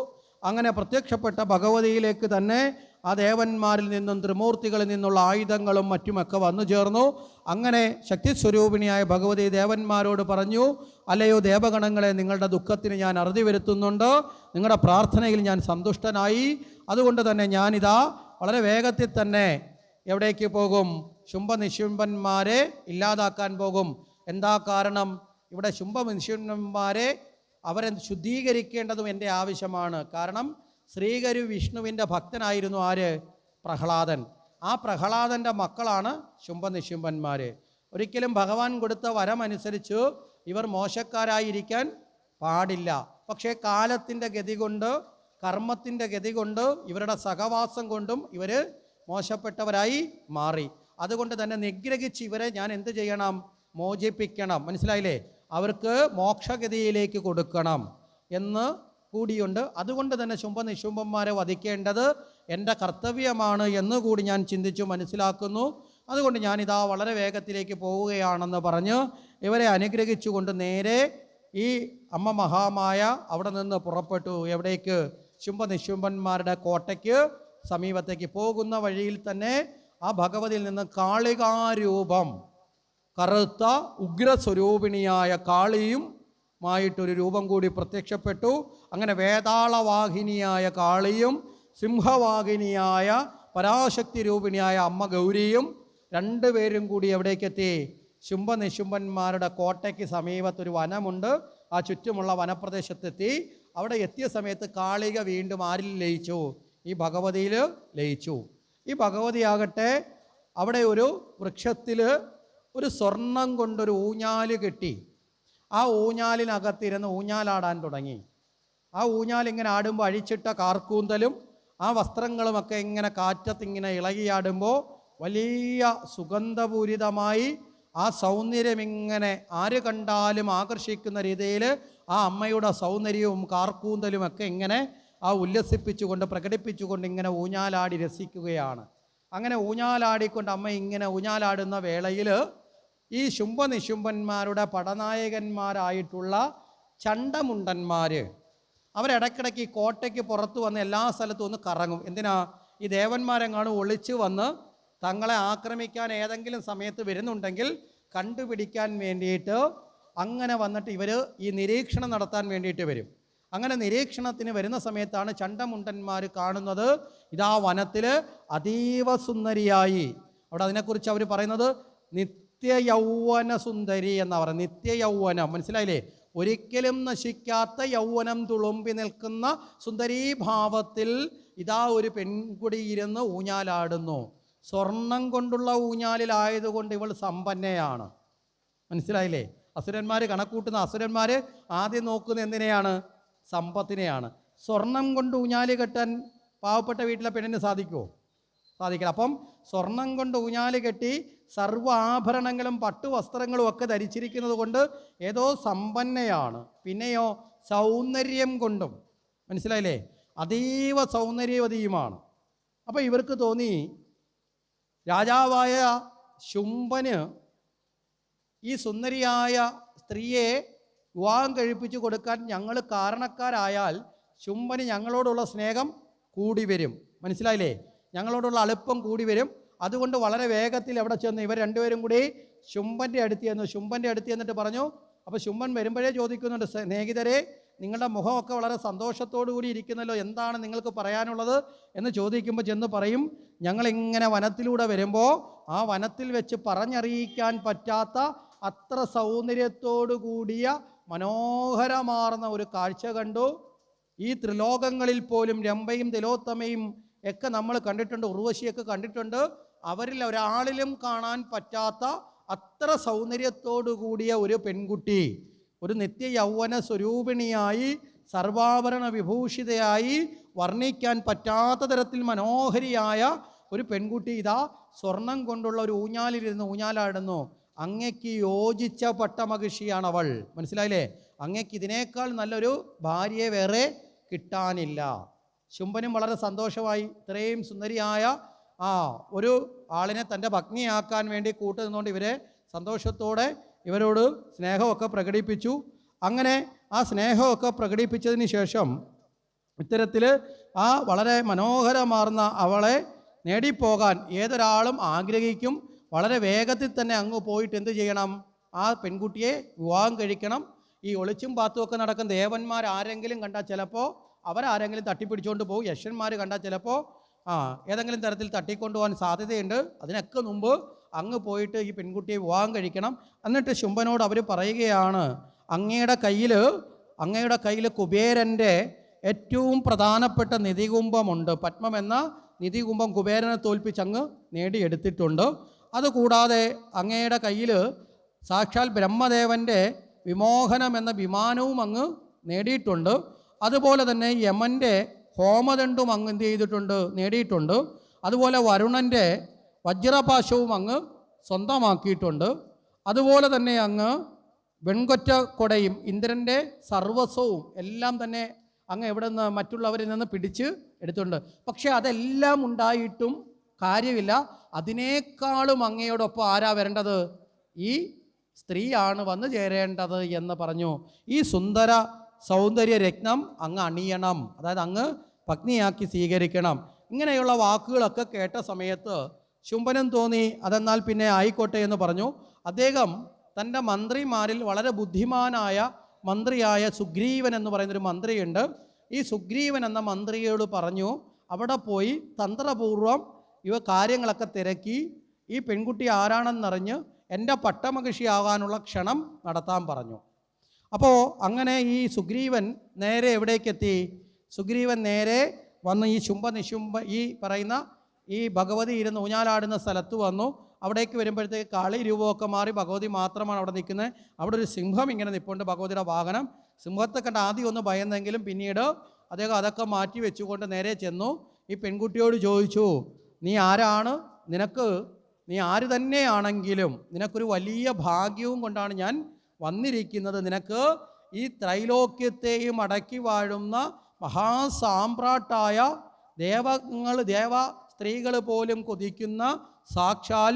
അങ്ങനെ പ്രത്യക്ഷപ്പെട്ട ഭഗവതിയിലേക്ക് തന്നെ ആ ദേവന്മാരിൽ നിന്നും ത്രിമൂർത്തികളിൽ നിന്നുള്ള ആയുധങ്ങളും മറ്റുമൊക്കെ വന്നു ചേർന്നു. അങ്ങനെ ശക്തിസ്വരൂപിണിയായ ഭഗവതി ദേവന്മാരോട് പറഞ്ഞു, അല്ലയോ ദേവഗണങ്ങളെ, നിങ്ങളുടെ ദുഃഖത്തിന് ഞാൻ അറുതി വരുത്തുന്നുണ്ട്, നിങ്ങളുടെ പ്രാർത്ഥനയിൽ ഞാൻ സന്തുഷ്ടനായി. അതുകൊണ്ട് തന്നെ ഞാനിതാ വളരെ വേഗത്തിൽ തന്നെ എവിടേക്ക് പോകും? ശുംഭനിശുംഭന്മാരെ ഇല്ലാതാക്കാൻ പോകും. എന്താ കാരണം? ഇവിടെ ശുംഭനിശുംഭന്മാരെ അവരെ ശുദ്ധീകരിക്കേണ്ടതും എൻ്റെ ആവശ്യമാണ്. കാരണം ശ്രീകരു വിഷ്ണുവിൻ്റെ ഭക്തനായിരുന്നു ആര്? പ്രഹ്ലാദൻ. ആ പ്രഹ്ലാദൻ്റെ മക്കളാണ് ശുംഭനിശുംഭന്മാർ. ഒരിക്കലും ഭഗവാൻ കൊടുത്ത വരമനുസരിച്ച് ഇവർ മോശക്കാരായിരിക്കാൻ പാടില്ല. പക്ഷേ കാലത്തിൻ്റെ ഗതി കൊണ്ട്, കർമ്മത്തിൻ്റെ ഗതി കൊണ്ട്, ഇവരുടെ സഹവാസം കൊണ്ടും ഇവർ മോശപ്പെട്ടവരായി മാറി. അതുകൊണ്ട് തന്നെ നിഗ്രഹിച്ച് ഇവരെ ഞാൻ എന്ത് ചെയ്യണം? മോചിപ്പിക്കണം. മനസ്സിലായില്ലേ? അവർക്ക് മോക്ഷഗതിയിലേക്ക് കൊടുക്കണം എന്ന് കൂടിയുണ്ട്. അതുകൊണ്ട് തന്നെ ശുംഭനിശുംഭന്മാരെ വധിക്കേണ്ടത് എൻ്റെ കർത്തവ്യമാണ് എന്നുകൂടി ഞാൻ ചിന്തിച്ചു മനസ്സിലാക്കുന്നു. അതുകൊണ്ട് ഞാനിതാ വളരെ വേഗത്തിലേക്ക് പോവുകയാണെന്ന് പറഞ്ഞ് ഇവരെ അനുഗ്രഹിച്ചുകൊണ്ട് നേരെ ഈ അമ്മ മഹാമായ അവിടെ നിന്ന് പുറപ്പെട്ടു. എവിടേക്ക്? ശുംഭനിശുംഭന്മാരുടെ കോട്ടയ്ക്ക് സമീപത്തേക്ക്. പോകുന്ന വഴിയിൽ തന്നെ ആ ഭഗവതിയിൽ നിന്ന് കാളികാരൂപം, കറുത്ത ഉഗ്രസ്വരൂപിണിയായ കാളിയും മായിട്ടൊരു രൂപം കൂടി പ്രത്യക്ഷപ്പെട്ടു. അങ്ങനെ വേതാളവാഹിനിയായ കാളിയും സിംഹവാഹിനിയായ പരാശക്തി രൂപിണിയായ അമ്മ ഗൗരിയും രണ്ടുപേരും കൂടി എവിടേക്കെത്തി? ശുംഭനിശുംഭന്മാരുടെ കോട്ടയ്ക്ക് സമീപത്തൊരു വനമുണ്ട്. ആ ചുറ്റുമുള്ള വനപ്രദേശത്തെത്തി. അവിടെ എത്തിയ സമയത്ത് കാളിക വീണ്ടും ആരിൽ ലയിച്ചു? ഈ ഭഗവതിയിൽ ലയിച്ചു. ഈ ഭഗവതിയാകട്ടെ അവിടെ ഒരു വൃക്ഷത്തിൽ ഒരു സ്വർണം കൊണ്ടൊരു ഊഞ്ഞാല് കെട്ടി ആ ഊഞ്ഞാലിനകത്തിരുന്ന് ഊഞ്ഞാലാടാൻ തുടങ്ങി. ആ ഊഞ്ഞാലിങ്ങനെ ആടുമ്പോൾ അഴിച്ചിട്ട കാർക്കൂന്തലും ആ വസ്ത്രങ്ങളുമൊക്കെ ഇങ്ങനെ കാറ്റത്തിങ്ങനെ ഇളകിയാടുമ്പോൾ വലിയ സുഗന്ധപൂരിതമായി ആ സൗന്ദര്യം ഇങ്ങനെ ആര് കണ്ടാലും ആകർഷിക്കുന്ന രീതിയിൽ ആ അമ്മയുടെ സൗന്ദര്യവും കാർക്കൂന്തലുമൊക്കെ ഇങ്ങനെ ആ ഉല്ലസിപ്പിച്ചുകൊണ്ട് പ്രകടിപ്പിച്ചുകൊണ്ട് ഇങ്ങനെ ഊഞ്ഞാലാടി രസിക്കുകയാണ്. അങ്ങനെ ഊഞ്ഞാലാടിക്കൊണ്ട് അമ്മ ഇങ്ങനെ ഊഞ്ഞാലാടുന്ന വേളയിൽ ഈ ശുംഭനിശുംഭന്മാരുടെ പടനായകന്മാരായിട്ടുള്ള ചണ്ടമുണ്ടന്മാർ അവരിടയ്ക്കിടയ്ക്ക് ഈ കോട്ടയ്ക്ക് പുറത്ത് വന്ന് എല്ലാ സ്ഥലത്തും ഒന്ന് കറങ്ങും. എന്തിനാ? ഈ ദേവന്മാരെങ്ങാനും ഒളിച്ചു വന്ന് തങ്ങളെ ആക്രമിക്കാൻ ഏതെങ്കിലും സമയത്ത് വരുന്നുണ്ടെങ്കിൽ കണ്ടുപിടിക്കാൻ വേണ്ടിയിട്ട് അങ്ങനെ വന്നിട്ട് ഇവർ ഈ നിരീക്ഷണം നടത്താൻ വേണ്ടിയിട്ട് വരും. അങ്ങനെ നിരീക്ഷണത്തിന് വരുന്ന സമയത്താണ് ചണ്ടമുണ്ടന്മാർ കാണുന്നത് ഇതാ വനത്തിൽ അതീവ സുന്ദരിയായി, അവിടെ അതിനെക്കുറിച്ച് അവർ പറയുന്നത് നിത്യയൗവന സുന്ദരി എന്നാണ് പറയുന്നത്. നിത്യയൗവനം, മനസ്സിലായില്ലേ? ഒരിക്കലും നശിക്കാത്ത യൗവനം തുളുമ്പി നിൽക്കുന്ന സുന്ദരീഭാവത്തിൽ ഇതാ ഒരു പെൺകുടി ഇരുന്ന് ഊഞ്ഞാലാടുന്നു. സ്വർണം കൊണ്ടുള്ള ഊഞ്ഞാലിലായതുകൊണ്ട് ഇവൾ സമ്പന്നയാണ്. മനസ്സിലായില്ലേ? അസുരന്മാർ കണക്കൂട്ടുന്ന അസുരന്മാർ ആദ്യം നോക്കുന്ന എന്തിനെയാണ്? സമ്പത്തിനെയാണ്. സ്വർണം കൊണ്ട് ഊഞ്ഞാല് കെട്ടാൻ പാവപ്പെട്ട വീട്ടിലെ പെണ്ണിന് സാധിക്കുമോ? സാധിക്കില്ല. അപ്പം സ്വർണം കൊണ്ട് ഊഞ്ഞാല് കെട്ടി സർവ്വ ആഭരണങ്ങളും പട്ടുവസ്ത്രങ്ങളും ഒക്കെ ധരിച്ചിരിക്കുന്നത് കൊണ്ട് ഏതോ സമ്പന്നയാണ്. പിന്നെയോ സൗന്ദര്യം കൊണ്ടും, മനസ്സിലായില്ലേ, അതീവ സൗന്ദര്യവതിയുമാണ്. അപ്പോൾ ഇവർക്ക് തോന്നി രാജാവായ ശുംഭന് ഈ സുന്ദരിയായ സ്ത്രീയെ വിവാഹം കഴിപ്പിച്ചു കൊടുക്കാൻ ഞങ്ങൾ കാരണക്കാരായാൽ ശുംഭന് ഞങ്ങളോടുള്ള സ്നേഹം കൂടി വരും. മനസ്സിലായില്ലേ? ഞങ്ങളോടുള്ള അടുപ്പം കൂടി വരും. അതുകൊണ്ട് വളരെ വേഗത്തിൽ എവിടെ ചെന്ന് ഇവർ രണ്ടുപേരും കൂടി ശുംഭൻ്റെ അടുത്ത് ചെന്നു. ശുംഭൻ്റെ അടുത്ത് ചെന്നിട്ട് പറഞ്ഞു. അപ്പോൾ ശുംഭൻ വരുമ്പോഴേ ചോദിക്കുന്നുണ്ട്, സ്നേഹിതരെ, നിങ്ങളുടെ മുഖമൊക്കെ വളരെ സന്തോഷത്തോടു കൂടി ഇരിക്കുന്നല്ലോ, എന്താണ് നിങ്ങൾക്ക് പറയാനുള്ളത് എന്ന് ചോദിക്കുമ്പോൾ ചെന്ന് പറയും, ഞങ്ങളിങ്ങനെ വനത്തിലൂടെ വരുമ്പോൾ ആ വനത്തിൽ വെച്ച് പറഞ്ഞറിയിക്കാൻ പറ്റാത്ത അത്ര സൗന്ദര്യത്തോടു കൂടിയ മനോഹരമാർന്ന ഒരു കാഴ്ച കണ്ടു. ഈ ത്രിലോകങ്ങളിൽ പോലും രംഭയും തിലോത്തമയും ഒക്കെ നമ്മൾ കണ്ടിട്ടുണ്ട്, ഉർവശിയൊക്കെ കണ്ടിട്ടുണ്ട്. അവരിൽ ഒരാളിലും കാണാൻ പറ്റാത്ത അത്ര സൗന്ദര്യത്തോടു കൂടിയ ഒരു പെൺകുട്ടി, ഒരു നിത്യ യൗവന സ്വരൂപിണിയായി സർവാഭരണ വിഭൂഷിതയായി വർണ്ണിക്കാൻ പറ്റാത്ത തരത്തിൽ മനോഹരിയായ ഒരു പെൺകുട്ടി ഇതാ സ്വർണം കൊണ്ടുള്ള ഒരു ഊഞ്ഞാലിരുന്ന് ഊഞ്ഞാലാടുന്നു. അങ്ങയ്ക്ക് യോജിച്ച പട്ടമഹിഷിയാണവൾ. മനസ്സിലായില്ലേ? അങ്ങയ്ക്ക് ഇതിനേക്കാൾ നല്ലൊരു ഭാര്യയെ വേറെ കിട്ടാനില്ല. ശുംഭനും വളരെ സന്തോഷമായി. ഇത്രയും സുന്ദരിയായ ഒരു ആളിനെ തൻ്റെ ഭഗ്നിയാക്കാൻ വേണ്ടി കൂട്ടു നിന്നുകൊണ്ട് ഇവരെ സന്തോഷത്തോടെ ഇവരോട് സ്നേഹമൊക്കെ പ്രകടിപ്പിച്ചു. അങ്ങനെ ആ സ്നേഹമൊക്കെ പ്രകടിപ്പിച്ചതിന് ശേഷം ഇത്തരത്തിൽ വളരെ മനോഹരമാർന്ന അവളെ നേടിപ്പോകാൻ ഏതൊരാളും ആഗ്രഹിക്കും. വളരെ വേഗത്തിൽ തന്നെ അങ്ങ് പോയിട്ട് എന്ത് ചെയ്യണം? ആ പെൺകുട്ടിയെ വിവാഹം കഴിക്കണം. ഈ ഒളിച്ചും പാത്തുമൊക്കെ നടക്കുന്ന ദേവന്മാരാരെങ്കിലും കണ്ടാൽ ചിലപ്പോൾ അവരാരെങ്കിലും തട്ടിപ്പിടിച്ചുകൊണ്ട് പോകും. യക്ഷന്മാർ കണ്ടാൽ ചിലപ്പോൾ ഏതെങ്കിലും തരത്തിൽ തട്ടിക്കൊണ്ടുപോകാൻ സാധ്യതയുണ്ട്. അതിനൊക്കെ മുമ്പ് അങ്ങ് പോയിട്ട് ഈ പെൺകുട്ടിയെ വിവാഹം കഴിക്കണം. എന്നിട്ട് ശുംഭനോട് അവർ പറയുകയാണ്, അങ്ങയുടെ കയ്യിൽ കുബേരൻ്റെ ഏറ്റവും പ്രധാനപ്പെട്ട നിധികുംഭമുണ്ട്. പത്മം എന്ന നിധികുംഭം കുബേരനെ തോൽപ്പിച്ച് അങ്ങ് നേടിയെടുത്തിട്ടുണ്ട്. അതുകൂടാതെ അങ്ങയുടെ കയ്യിൽ സാക്ഷാൽ ബ്രഹ്മദേവൻ്റെ വിമോഹനം എന്ന വിമാനവും അങ്ങ് നേടിയിട്ടുണ്ട്. അതുപോലെ തന്നെ യമൻ്റെ ഹോമദണ്ഡും അങ്ങ് എന്ത് ചെയ്തിട്ടുണ്ട്? നേടിയിട്ടുണ്ട്. അതുപോലെ വരുണൻ്റെ വജ്രപാശവും അങ്ങ് സ്വന്തമാക്കിയിട്ടുണ്ട്. അതുപോലെ തന്നെ അങ്ങ് വെൺകൊറ്റ കൊടയും ഇന്ദ്രൻ്റെ സർവസ്വവും എല്ലാം തന്നെ അങ്ങ് എവിടെ നിന്ന് മറ്റുള്ളവരിൽ നിന്ന് പിടിച്ച് എടുത്തിട്ടുണ്ട്. പക്ഷേ അതെല്ലാം ഉണ്ടായിട്ടും കാര്യമില്ല. അതിനേക്കാളും അങ്ങയോടൊപ്പം ആരാ വരേണ്ടത്? ഈ സ്ത്രീയാണ് വന്നു ചേരേണ്ടത് എന്ന് പറഞ്ഞു. ഈ സുന്ദര സൗന്ദര്യ രത്നം അങ്ങ് അണിയണം, അതായത് അങ്ങ് പത്നിയാക്കി സ്വീകരിക്കണം. ഇങ്ങനെയുള്ള വാക്കുകളൊക്കെ കേട്ട സമയത്ത് ശുംഭനും തോന്നി അതെന്നാൽ പിന്നെ ആയിക്കോട്ടെ എന്ന് പറഞ്ഞു. അദ്ദേഹം തൻ്റെ മന്ത്രിമാരിൽ വളരെ ബുദ്ധിമാനായ മന്ത്രിയായ സുഗ്രീവൻ എന്ന് പറയുന്നൊരു മന്ത്രിയുണ്ട്. ഈ സുഗ്രീവൻ എന്ന മന്ത്രിയോട് പറഞ്ഞു, അവിടെ പോയി തന്ത്രപൂർവം ഇവ കാര്യങ്ങളൊക്കെ തിരക്കി ഈ പെൺകുട്ടി ആരാണെന്നറിഞ്ഞ് എൻ്റെ പട്ടമഹിഷിയാകാനുള്ള ക്ഷണം നടത്താൻ പറഞ്ഞു. അപ്പോൾ അങ്ങനെ ഈ സുഗ്രീവൻ നേരെ എവിടേക്കെത്തി? സുഗ്രീവൻ നേരെ വന്ന് ഈ ശുംഭനിശുംഭ ഈ പറയുന്ന ഈ ഭഗവതി ഇരുന്ന് ഊഞ്ഞാലാടുന്ന സ്ഥലത്ത് വന്നു. അവിടേക്ക് വരുമ്പോഴത്തേക്ക് കാളി രൂപമൊക്കെ മാറി ഭഗവതി മാത്രമാണ് അവിടെ നിൽക്കുന്നത്. അവിടെ ഒരു സിംഹം ഇങ്ങനെ നിൽപ്പുണ്ട്, ഭഗവതിയുടെ വാഹനം. സിംഹത്തെ കണ്ട് ആദ്യം ഒന്ന് ഭയന്നെങ്കിലും പിന്നീട് അദ്ദേഹം അതൊക്കെ മാറ്റി വെച്ചുകൊണ്ട് നേരെ ചെന്നു. ഈ പെൺകുട്ടിയോട് ചോദിച്ചു, നീ ആരാണ്? നീ ആര് തന്നെയാണെങ്കിലും നിനക്കൊരു വലിയ ഭാഗ്യവും കൊണ്ടാണ് ഞാൻ വന്നിരിക്കുന്നത്. നിനക്ക് ഈ ത്രൈലോക്യത്തെയും അടക്കി വാഴുന്ന മഹാസാമ്രാട്ടായ ദേവ സ്ത്രീകൾ പോലും കൊതിക്കുന്ന സാക്ഷാൽ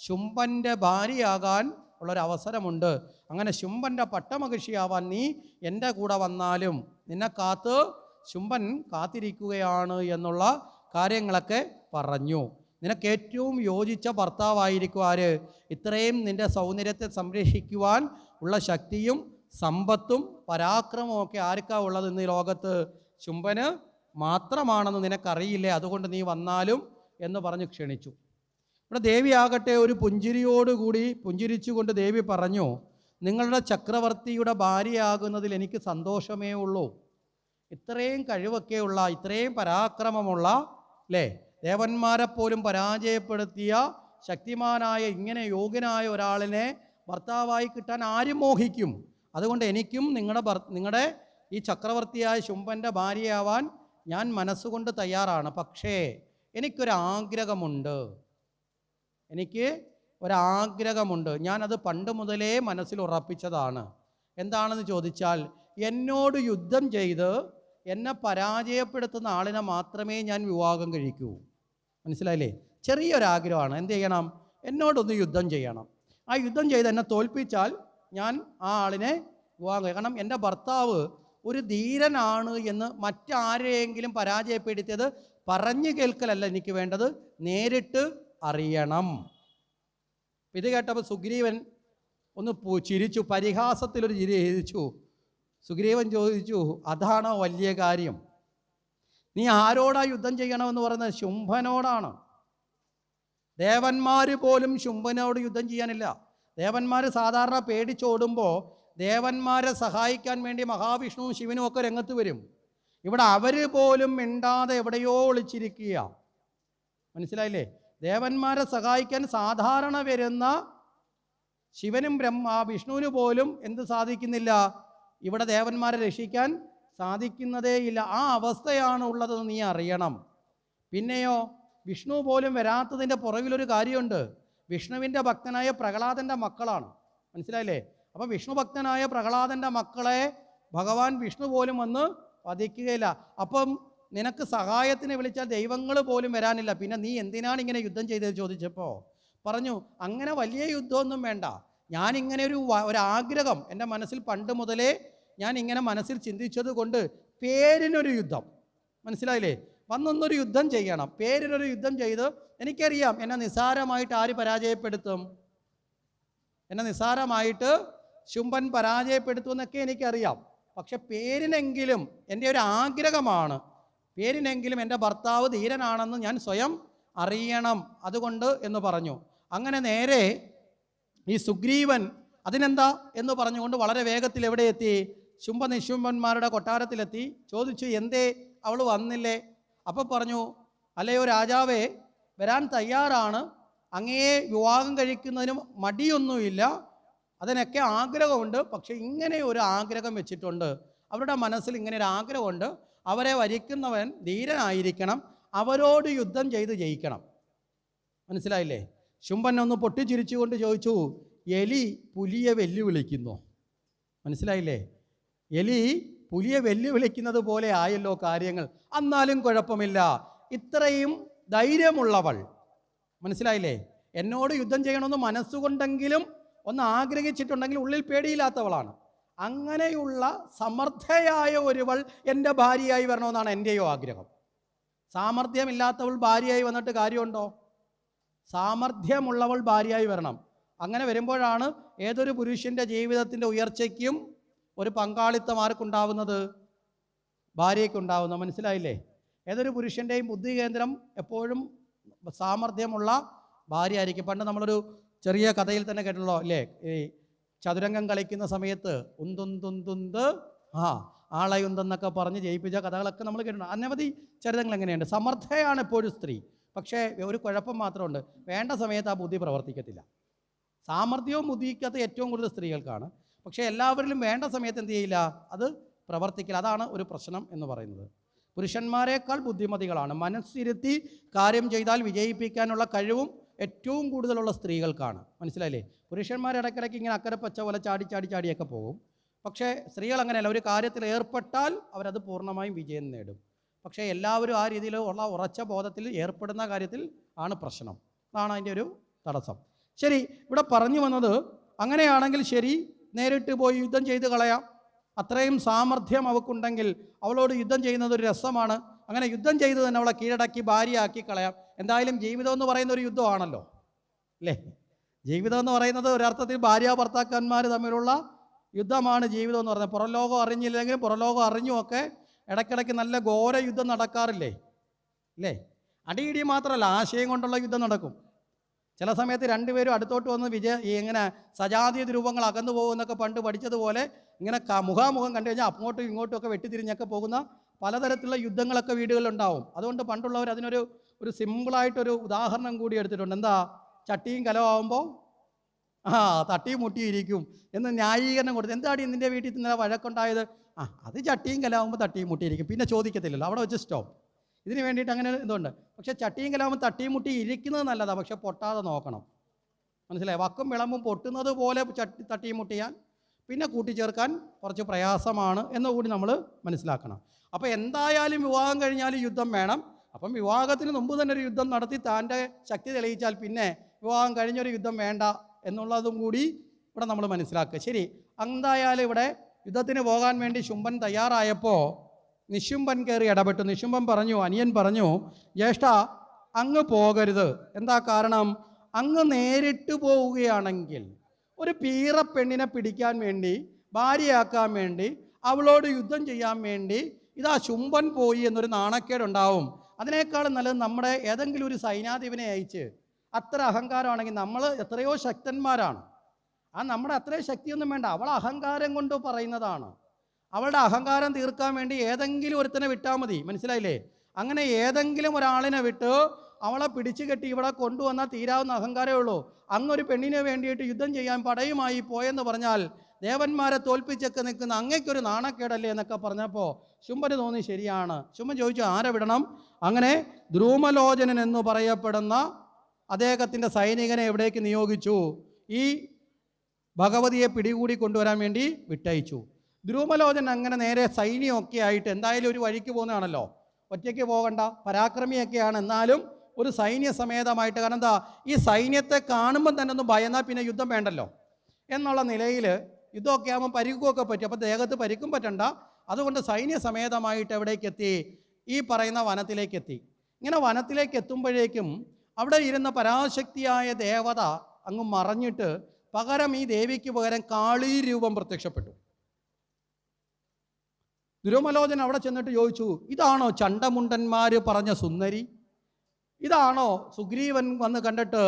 ശുംഭൻ്റെ ഭാര്യയാകാൻ ഉള്ളൊരവസരമുണ്ട്. അങ്ങനെ ശുംഭൻ്റെ പട്ടമഹിഷിയാവാൻ നീ എൻ്റെ കൂടെ വന്നാലും നിന്നെ കാത്ത് ശുംഭൻ കാത്തിരിക്കുകയാണ് എന്നുള്ള കാര്യങ്ങളൊക്കെ പറഞ്ഞു. നിനക്ക് ഏറ്റവും യോജിച്ച ഭർത്താവായിരിക്കും ആര്? ഇത്രയും നിൻ്റെ സൗന്ദര്യത്തെ സംരക്ഷിക്കുവാൻ ഉള്ള ശക്തിയും സമ്പത്തും പരാക്രമവും ഒക്കെ ആർക്കാ ഉള്ളത് ഇന്ന് ഈ ലോകത്ത്? ശുംഭന് മാത്രമാണെന്ന് നിനക്കറിയില്ലേ, അതുകൊണ്ട് നീ വന്നാലും എന്ന് പറഞ്ഞ് ക്ഷണിച്ചു. ഇവിടെ ദേവിയാകട്ടെ ഒരു പുഞ്ചിരിയോടുകൂടി പുഞ്ചിരിച്ചുകൊണ്ട് ദേവി പറഞ്ഞു, നിങ്ങളുടെ ചക്രവർത്തിയുടെ ഭാര്യയാകുന്നതിൽ എനിക്ക് സന്തോഷമേ ഉള്ളൂ. ഇത്രയും കഴിവൊക്കെയുള്ള, ഇത്രയും പരാക്രമമുള്ള, അല്ലേ, ദേവന്മാരെപ്പോലും പരാജയപ്പെടുത്തിയ ശക്തിമാനായ ഇങ്ങനെ യോഗ്യനായ ഒരാളിനെ ഭർത്താവായി കിട്ടാൻ ആരും മോഹിക്കും? അതുകൊണ്ട് എനിക്കും നിങ്ങളുടെ ഈ ചക്രവർത്തിയായ ശുംഭൻ്റെ ഭാര്യയാവാൻ ഞാൻ മനസ്സുകൊണ്ട് തയ്യാറാണ്. പക്ഷേ എനിക്കൊരാഗ്രഹമുണ്ട്. എനിക്ക് ഒരാഗ്രഹമുണ്ട്. ഞാനത് പണ്ട് മുതലേ മനസ്സിൽ ഉറപ്പിച്ചതാണ്. എന്താണെന്ന് ചോദിച്ചാൽ, എന്നോട് യുദ്ധം ചെയ്ത് എന്നെ പരാജയപ്പെടുത്തുന്ന ആളിനെ മാത്രമേ ഞാൻ വിവാഹം കഴിക്കൂ. മനസ്സിലായില്ലേ? ചെറിയൊരാഗ്രഹമാണ്. എന്ത് ചെയ്യണം? എന്നോടൊന്ന് യുദ്ധം ചെയ്യണം. ആ യുദ്ധം ചെയ്ത് എന്നെ തോൽപ്പിച്ചാൽ ഞാൻ ആ ആളിനെ വിവാഹം കഴിക്കും. കാരണം എൻ്റെ ഭർത്താവ് ഒരു ധീരനാണ് എന്ന് മറ്റാരെയെങ്കിലും പരാജയപ്പെടുത്തിയത് പറഞ്ഞു കേൾക്കലല്ല എനിക്ക് വേണ്ടത്, നേരിട്ട് അറിയണം. ഇത് കേട്ടപ്പോൾ സുഗ്രീവൻ ഒന്ന് ചിരിച്ചു, പരിഹാസത്തിലൊരു ചിരി ചിരിച്ചു. സുഗ്രീവൻ ചോദിച്ചു, അതാണോ വലിയ കാര്യം? നീ ആരോടാ യുദ്ധം ചെയ്യണമെന്ന് പറയുന്നത്? ശുംഭനോടാണ്. ദേവന്മാർ പോലും ശുംഭനോട് യുദ്ധം ചെയ്യാനില്ല. ദേവന്മാർ സാധാരണ പേടിച്ചോടുമ്പോൾ ദേവന്മാരെ സഹായിക്കാൻ വേണ്ടി മഹാവിഷ്ണുവും ശിവനും ഒക്കെ രംഗത്ത് വരും. ഇവിടെ അവർ പോലും മിണ്ടാതെ എവിടെയോ ഒളിച്ചിരിക്കുക. മനസ്സിലായില്ലേ? ദേവന്മാരെ സഹായിക്കാൻ സാധാരണ വരുന്ന ശിവനും വിഷ്ണുവിന് പോലും എന്ത് സാധിക്കുന്നില്ല? ഇവിടെ ദേവന്മാരെ രക്ഷിക്കാൻ സാധിക്കുന്നതേയില്ല. ആ അവസ്ഥയാണ് ഉള്ളതെന്ന് നീ അറിയണം. പിന്നെയോ, വിഷ്ണു പോലും വരാത്തതിൻ്റെ പുറകിലൊരു കാര്യമുണ്ട്. വിഷ്ണുവിൻ്റെ ഭക്തനായ പ്രഹ്ലാദൻ്റെ മക്കളാണ്. മനസ്സിലായില്ലേ? അപ്പം വിഷ്ണു ഭക്തനായ പ്രഹ്ലാദൻ്റെ മക്കളെ ഭഗവാൻ വിഷ്ണു പോലും വന്ന് വധിക്കുകയില്ല. അപ്പം നിനക്ക് സഹായത്തിന് വിളിച്ചാൽ ദൈവങ്ങൾ പോലും വരാനില്ല. പിന്നെ നീ എന്തിനാണ് ഇങ്ങനെ യുദ്ധം ചെയ്തത് ചോദിച്ചപ്പോൾ പറഞ്ഞു, അങ്ങനെ വലിയ യുദ്ധമൊന്നും വേണ്ട. ഞാനിങ്ങനെ ഒരാഗ്രഹം എൻ്റെ മനസ്സിൽ പണ്ട് മുതലേ ഞാൻ ഇങ്ങനെ മനസ്സിൽ ചിന്തിച്ചത് കൊണ്ട് പേരിനൊരു യുദ്ധം, മനസ്സിലായില്ലേ, വന്നൊന്നൊരു യുദ്ധം ചെയ്യണം. പേരിനൊരു യുദ്ധം ചെയ്ത്, എനിക്കറിയാം എന്നെ നിസ്സാരമായിട്ട് ആര് പരാജയപ്പെടുത്തും, എന്നെ നിസ്സാരമായിട്ട് ശുംഭൻ പരാജയപ്പെടുത്തുമെന്നൊക്കെ എനിക്കറിയാം. പക്ഷെ പേരിനെങ്കിലും എൻ്റെ ഒരു ആഗ്രഹമാണ്, പേരിനെങ്കിലും എൻ്റെ ഭർത്താവ് ധീരനാണെന്ന് ഞാൻ സ്വയം അറിയണം, അതുകൊണ്ട് എന്ന് പറഞ്ഞു. അങ്ങനെ നേരെ ഈ സുഗ്രീവൻ അതിനെന്താ എന്ന് പറഞ്ഞുകൊണ്ട് വളരെ വേഗത്തിൽ എവിടെ എത്തി? ശുംഭ നിശുംഭന്മാരുടെ കൊട്ടാരത്തിലെത്തി. ചോദിച്ചു, എന്തേ അവൾ വന്നില്ലേ? അപ്പോൾ പറഞ്ഞു, അല്ലയോ രാജാവേ, വരാൻ തയ്യാറാണ്, അങ്ങയെ വിവാഹം കഴിക്കുന്നതിനും മടിയൊന്നുമില്ല, അതിനൊക്കെ ആഗ്രഹമുണ്ട്. പക്ഷെ ഇങ്ങനെ ഒരു ആഗ്രഹം വെച്ചിട്ടുണ്ട്, അവരുടെ മനസ്സിൽ ഇങ്ങനെ ഒരു ആഗ്രഹമുണ്ട്, അവരെ വരിക്കുന്നവൻ ധീരനായിരിക്കണം, അവരോട് യുദ്ധം ചെയ്ത് ജയിക്കണം. മനസ്സിലായില്ലേ? ശുംഭൻ ഒന്ന് പൊട്ടിച്ചിരിച്ചുകൊണ്ട് ചോദിച്ചു, എലി പുലിയെ വെല്ലുവിളിക്കുന്നു. മനസ്സിലായില്ലേ? എലി പുലിയെ വെല്ലുവിളിക്കുന്നത് പോലെ ആയല്ലോ കാര്യങ്ങൾ. എന്നാലും കുഴപ്പമില്ല, ഇത്രയും ധൈര്യമുള്ളവൾ, മനസ്സിലായില്ലേ, എന്നോട് യുദ്ധം ചെയ്യണമെന്ന് മനസ്സുകൊണ്ടെങ്കിലും ഒന്ന് ആഗ്രഹിച്ചിട്ടുണ്ടെങ്കിൽ ഉള്ളിൽ പേടിയില്ലാത്തവളാണ്. അങ്ങനെയുള്ള സമർത്ഥയായ ഒരുവൾ എൻ്റെ ഭാര്യയായി വരണമെന്നാണ് എൻ്റെയോ ആഗ്രഹം. സാമർഥ്യമില്ലാത്തവൾ ഭാര്യയായി വന്നിട്ട് കാര്യമുണ്ടോ? സാമർഥ്യമുള്ളവൾ ഭാര്യയായി വരണം. അങ്ങനെ വരുമ്പോഴാണ് ഏതൊരു പുരുഷൻ്റെ ജീവിതത്തിൻ്റെ ഉയർച്ചയ്ക്കും ഒരു പങ്കാളിത്തം ആർക്കുണ്ടാവുന്നത്? ഭാര്യയ്ക്കുണ്ടാവുന്നത്. മനസ്സിലായില്ലേ? ഏതൊരു പുരുഷൻ്റെയും ബുദ്ധി കേന്ദ്രം എപ്പോഴും സാമർഥ്യമുള്ള ഭാര്യ ആയിരിക്കും. പണ്ട് നമ്മളൊരു ചെറിയ കഥയിൽ തന്നെ കേട്ടല്ലോ അല്ലേ, ഈ ചതുരംഗം കളിക്കുന്ന സമയത്ത് ഉന്തുന്തുന്തുന്ത് ആളയുന്തെന്നൊക്കെ പറഞ്ഞ് ജയിപ്പിച്ച കഥകളൊക്കെ നമ്മൾ കേട്ടിട്ടുണ്ട്. അനവധി ചരിതങ്ങൾ എങ്ങനെയുണ്ട്. സമർത്ഥയാണ് എപ്പോഴും സ്ത്രീ. പക്ഷേ ഒരു കുഴപ്പം മാത്രമുണ്ട്, വേണ്ട സമയത്ത് ആ ബുദ്ധി പ്രവർത്തിക്കത്തില്ല. സാമർഥ്യവും ബുദ്ധിക്കത്ത് ഏറ്റവും കൂടുതൽ സ്ത്രീകൾക്കാണ്. പക്ഷേ എല്ലാവരിലും വേണ്ട സമയത്ത് എന്ത് ചെയ്യില്ല, അത് പ്രവർത്തിക്കില്ല. അതാണ് ഒരു പ്രശ്നം എന്ന് പറയുന്നത്. പുരുഷന്മാരെക്കാൾ ബുദ്ധിമതികളാണ്. മനസ്സിരുത്തി കാര്യം ചെയ്താൽ വിജയിപ്പിക്കാനുള്ള കഴിവും ഏറ്റവും കൂടുതലുള്ള സ്ത്രീകൾക്കാണ്. മനസ്സിലായില്ലേ? പുരുഷന്മാർ ഇടയ്ക്കിടയ്ക്ക് ഇങ്ങനെ അക്കരെ പച്ച പോലെ ചാടിയൊക്കെ പോകും. പക്ഷേ സ്ത്രീകൾ അങ്ങനെയല്ല, ഒരു കാര്യത്തിൽ ഏർപ്പെട്ടാൽ അവരത് പൂർണ്ണമായും വിജയം നേടും. പക്ഷേ എല്ലാവരും ആ രീതിയിൽ ഉള്ള ഉറച്ച ബോധത്തിൽ ഏർപ്പെടുന്ന കാര്യത്തിൽ ആണ് പ്രശ്നം. അതാണ് അതിൻ്റെ ഒരു തടസ്സം. ശരി, ഇവിടെ പറഞ്ഞു വന്നത്, അങ്ങനെയാണെങ്കിൽ ശരി, നേരിട്ട് പോയി യുദ്ധം ചെയ്ത് കളയാം. അത്രയും സാമർഥ്യം അവൾക്കുണ്ടെങ്കിൽ അവളോട് യുദ്ധം ചെയ്യുന്നത് ഒരു രസമാണ്. അങ്ങനെ യുദ്ധം ചെയ്ത് തന്നെ അവളെ കീഴടക്കി ഭാര്യയാക്കി കളയാം. എന്തായാലും ജീവിതം എന്ന് പറയുന്ന ഒരു യുദ്ധമാണല്ലോ, അല്ലേ? ജീവിതം എന്ന് പറയുന്നത് ഒരർത്ഥത്തിൽ ഭാര്യ ഭർത്താക്കന്മാർ തമ്മിലുള്ള യുദ്ധമാണ് ജീവിതം എന്ന് പറയുന്നത്. പുറംലോകം അറിഞ്ഞില്ലെങ്കിലും പുറംലോകം അറിഞ്ഞുമൊക്കെ ഇടയ്ക്കിടയ്ക്ക് നല്ല ഘോര യുദ്ധം നടക്കാറില്ലേ, അല്ലേ? അടിയിടി മാത്രമല്ല, ആശയം കൊണ്ടുള്ള യുദ്ധം നടക്കും. ചില സമയത്ത് രണ്ടുപേരും അടുത്തോട്ട് വന്ന് ഇങ്ങനെ സജാതീയ രൂപങ്ങൾ അകന്നു പോകുമെന്നൊക്കെ പണ്ട് പഠിച്ചതുപോലെ ഇങ്ങനെ മുഖാമുഖം കണ്ടു കഴിഞ്ഞാൽ അങ്ങോട്ടും ഇങ്ങോട്ടും ഒക്കെ വെട്ടിത്തിരിഞ്ഞൊക്കെ പോകുന്ന പലതരത്തിലുള്ള യുദ്ധങ്ങളൊക്കെ വീടുകളിലുണ്ടാവും. അതുകൊണ്ട് പണ്ടുള്ളവർ അതിനൊരു സിമ്പിളായിട്ടൊരു ഉദാഹരണം കൂടി എടുത്തിട്ടുണ്ട്. എന്താ? ചട്ടിയും കലമാകുമ്പോൾ തട്ടിയും മുട്ടിയിരിക്കും എന്ന് ന്യായീകരണം കൊടുത്തു. എന്താടി നിൻ്റെ വീട്ടിൽ ഇന്നലെ വഴക്കുണ്ടായത്? അത് ചട്ടിയും കലാവുമ്പോൾ തട്ടിയും മുട്ടിയിരിക്കും, പിന്നെ ചോദിക്കത്തില്ലല്ലോ, അവിടെ വെച്ച് സ്റ്റോപ്പ്. ഇതിന് വേണ്ടിയിട്ട് അങ്ങനെ ഇതുണ്ട്. പക്ഷേ ചട്ടിയും കലാവുമ്പോൾ തട്ടിയും മുട്ടി ഇരിക്കുന്നത് നല്ലതാണ്, പക്ഷെ പൊട്ടാതെ നോക്കണം. മനസ്സിലായി? വക്കും വിളമ്പും പൊട്ടുന്നത് പോലെ തട്ടിയും മുട്ടിയാൽ പിന്നെ കൂട്ടിച്ചേർക്കാൻ കുറച്ച് പ്രയാസമാണ് എന്നുകൂടി നമ്മൾ മനസ്സിലാക്കണം. അപ്പോൾ എന്തായാലും വിവാഹം കഴിഞ്ഞാലും യുദ്ധം വേണം. അപ്പം വിവാഹത്തിന് മുമ്പ് തന്നെ ഒരു യുദ്ധം നടത്തി താൻ്റെ ശക്തി തെളിയിച്ചാൽ പിന്നെ വിവാഹം കഴിഞ്ഞൊരു യുദ്ധം വേണ്ട എന്നുള്ളതും കൂടി ഇവിടെ നമ്മൾ മനസ്സിലാക്കുക. ശരി, എന്തായാലും ഇവിടെ യുദ്ധത്തിന് പോകാൻ വേണ്ടി ശുംഭൻ തയ്യാറായപ്പോൾ നിശുംഭൻ കയറി ഇടപെട്ടു. നിശുംഭൻ പറഞ്ഞു, അനിയൻ പറഞ്ഞു, ജ്യേഷ്ഠ അങ്ങ് പോകരുത്. എന്താ കാരണം? അങ്ങ് നേരിട്ട് പോവുകയാണെങ്കിൽ ഒരു പീറപ്പെണ്ണിനെ പിടിക്കാൻ വേണ്ടി, ഭാര്യയാക്കാൻ വേണ്ടി, അവളോട് യുദ്ധം ചെയ്യാൻ വേണ്ടി ഇതാ ശുംഭൻ പോയി എന്നൊരു നാണക്കേടുണ്ടാവും. അതിനേക്കാളും നല്ലത് നമ്മുടെ ഏതെങ്കിലും ഒരു സൈന്യാധിപനെ അയച്ച്, അത്ര അഹങ്കാരമാണെങ്കിൽ നമ്മൾ എത്രയോ ശക്തന്മാരാണ്, നമ്മുടെ അത്രയും ശക്തിയൊന്നും വേണ്ട, അവൾ അഹങ്കാരം കൊണ്ട് പറയുന്നതാണ്. അവളുടെ അഹങ്കാരം തീർക്കാൻ വേണ്ടി ഏതെങ്കിലും ഒരുത്തനെ വിട്ടാൽ മതി. മനസ്സിലായില്ലേ? അങ്ങനെ ഏതെങ്കിലും ഒരാളിനെ വിട്ട് അവളെ പിടിച്ചു കെട്ടി ഇവിടെ കൊണ്ടുവന്നാൽ തീരാവുന്ന അഹങ്കാരമേ ഉള്ളൂ. അങ്ങൊരു പെണ്ണിന് വേണ്ടിയിട്ട് യുദ്ധം ചെയ്യാൻ പടയുമായി പോയെന്ന് പറഞ്ഞാൽ ദേവന്മാരെ തോൽപ്പിച്ചൊക്കെ നിൽക്കുന്ന അങ്ങയ്ക്കൊരു നാണക്കേടല്ലേ എന്നൊക്കെ പറഞ്ഞപ്പോൾ ശുംഭന് തോന്നി ശരിയാണ്. ശുംഭൻ ചോദിച്ചു, ആരെ വിടണം? അങ്ങനെ ദ്രുമലോചനൻ എന്ന് പറയപ്പെടുന്ന അദ്ദേഹത്തിൻ്റെ സൈനികനെ എവിടേക്ക് നിയോഗിച്ചു? ഈ ഭഗവതിയെ പിടികൂടി കൊണ്ടുവരാൻ വേണ്ടി വിട്ടയച്ചു. ദ്രുമലോചൻ അങ്ങനെ നേരെ സൈന്യമൊക്കെ ആയിട്ട് എന്തായാലും ഒരു വഴിക്ക് പോകുന്നതാണല്ലോ, ഒറ്റയ്ക്ക് പോകണ്ട, പരാക്രമിയൊക്കെയാണ്, എന്നാലും ഒരു സൈന്യ സമേതമായിട്ട്. കാരണം എന്താ, ഈ സൈന്യത്തെ കാണുമ്പം തന്നെ ഒന്ന് ഭയന്നാൽ പിന്നെ യുദ്ധം വേണ്ടല്ലോ എന്നുള്ള നിലയിൽ യുദ്ധമൊക്കെ ആകുമ്പോൾ പരിക്കുമൊക്കെ പറ്റും. അപ്പോൾ ദേഹത്ത് പരിക്കും പറ്റണ്ട, അതുകൊണ്ട് സൈന്യ സമേതമായിട്ട് എവിടേക്ക് എത്തി? ഈ പറയുന്ന വനത്തിലേക്ക് എത്തി. ഇങ്ങനെ വനത്തിലേക്ക് എത്തുമ്പോഴേക്കും അവിടെ ഇരുന്ന പരാശക്തിയായ ദേവത അങ്ങ് മറഞ്ഞിട്ട് പകരം ഈ ദേവിക്ക് പകരം കാളീ രൂപം പ്രത്യക്ഷപ്പെട്ടു. ദ്രുമലോചൻ അവിടെ ചെന്നിട്ട് ചോദിച്ചു, ഇതാണോ ചണ്ടമുണ്ടന്മാർ പറഞ്ഞ സുന്ദരി? ഇതാണോ സുഗ്രീവൻ വന്ന് കണ്ടിട്ട്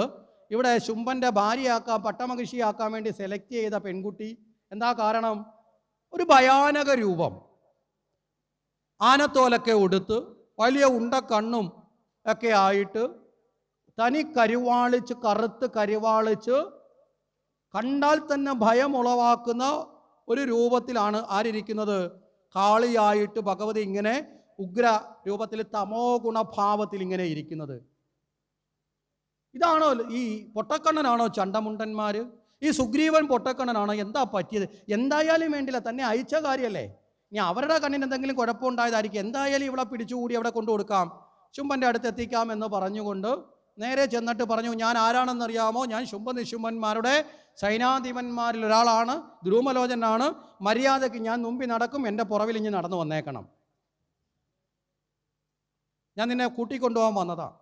ഇവിടെ ശുംഭൻ്റെ ഭാര്യയാക്കാൻ, പട്ടമഹിഷിയാക്കാൻ വേണ്ടി സെലക്ട് ചെയ്ത പെൺകുട്ടി? എന്താ കാരണം? ഒരു ഭയാനക രൂപം, ആനത്തോലൊക്കെ ഉടുത്ത്, വലിയ ഉണ്ട കണ്ണും ഒക്കെ ആയിട്ട്, തനി കരുവാളിച്ച്, കറുത്ത് കരുവാളിച്ച്, കണ്ടാൽ തന്നെ ഭയമുളവാക്കുന്ന ഒരു രൂപത്തിലാണ് ആരിയ്ക്കുന്നത്? കാളിയായിട്ട് ഭഗവതി ഇങ്ങനെ ഉഗ്ര രൂപത്തിൽ, തമോ ഗുണഭാവത്തിൽ ഇങ്ങനെ ഇരിക്കുന്നത്. ഇതാണോ ഈ പൊട്ടക്കണ്ണനാണോ ചണ്ടമുണ്ടന്മാർ? ഈ സുഗ്രീവൻ പൊട്ടക്കണ്ണനാണോ? എന്താ പറ്റിയത്? എന്തായാലും വേണ്ടില്ല, തന്നെ അയച്ച കാര്യമല്ലേ, ഇനി അവരുടെ കണ്ണിന് എന്തെങ്കിലും കുഴപ്പമുണ്ടായതായിരിക്കും, എന്തായാലും ഇവിടെ പിടിച്ചുകൂടി അവിടെ കൊണ്ടു കൊടുക്കാം, ശുംഭൻ്റെ അടുത്ത് എത്തിക്കാം എന്ന് പറഞ്ഞുകൊണ്ട് നേരെ ചെന്നിട്ട് പറഞ്ഞു, ഞാൻ ആരാണെന്നറിയാമോ? ഞാൻ ശുംഭനിശുംഭന്മാരുടെ സൈനാധിപന്മാരിൽ ഒരാളാണ്, ദ്രുമലോചനാണ്. മര്യാദയ്ക്ക് ഞാൻ മുമ്പിൽ നടക്കും, എൻ്റെ പുറവിൽ ഇഞ്ഞ് നടന്നു വന്നേക്കണം. ഞാൻ നിന്നെ കൂട്ടിക്കൊണ്ടുപോകാൻ വന്നതാണ്.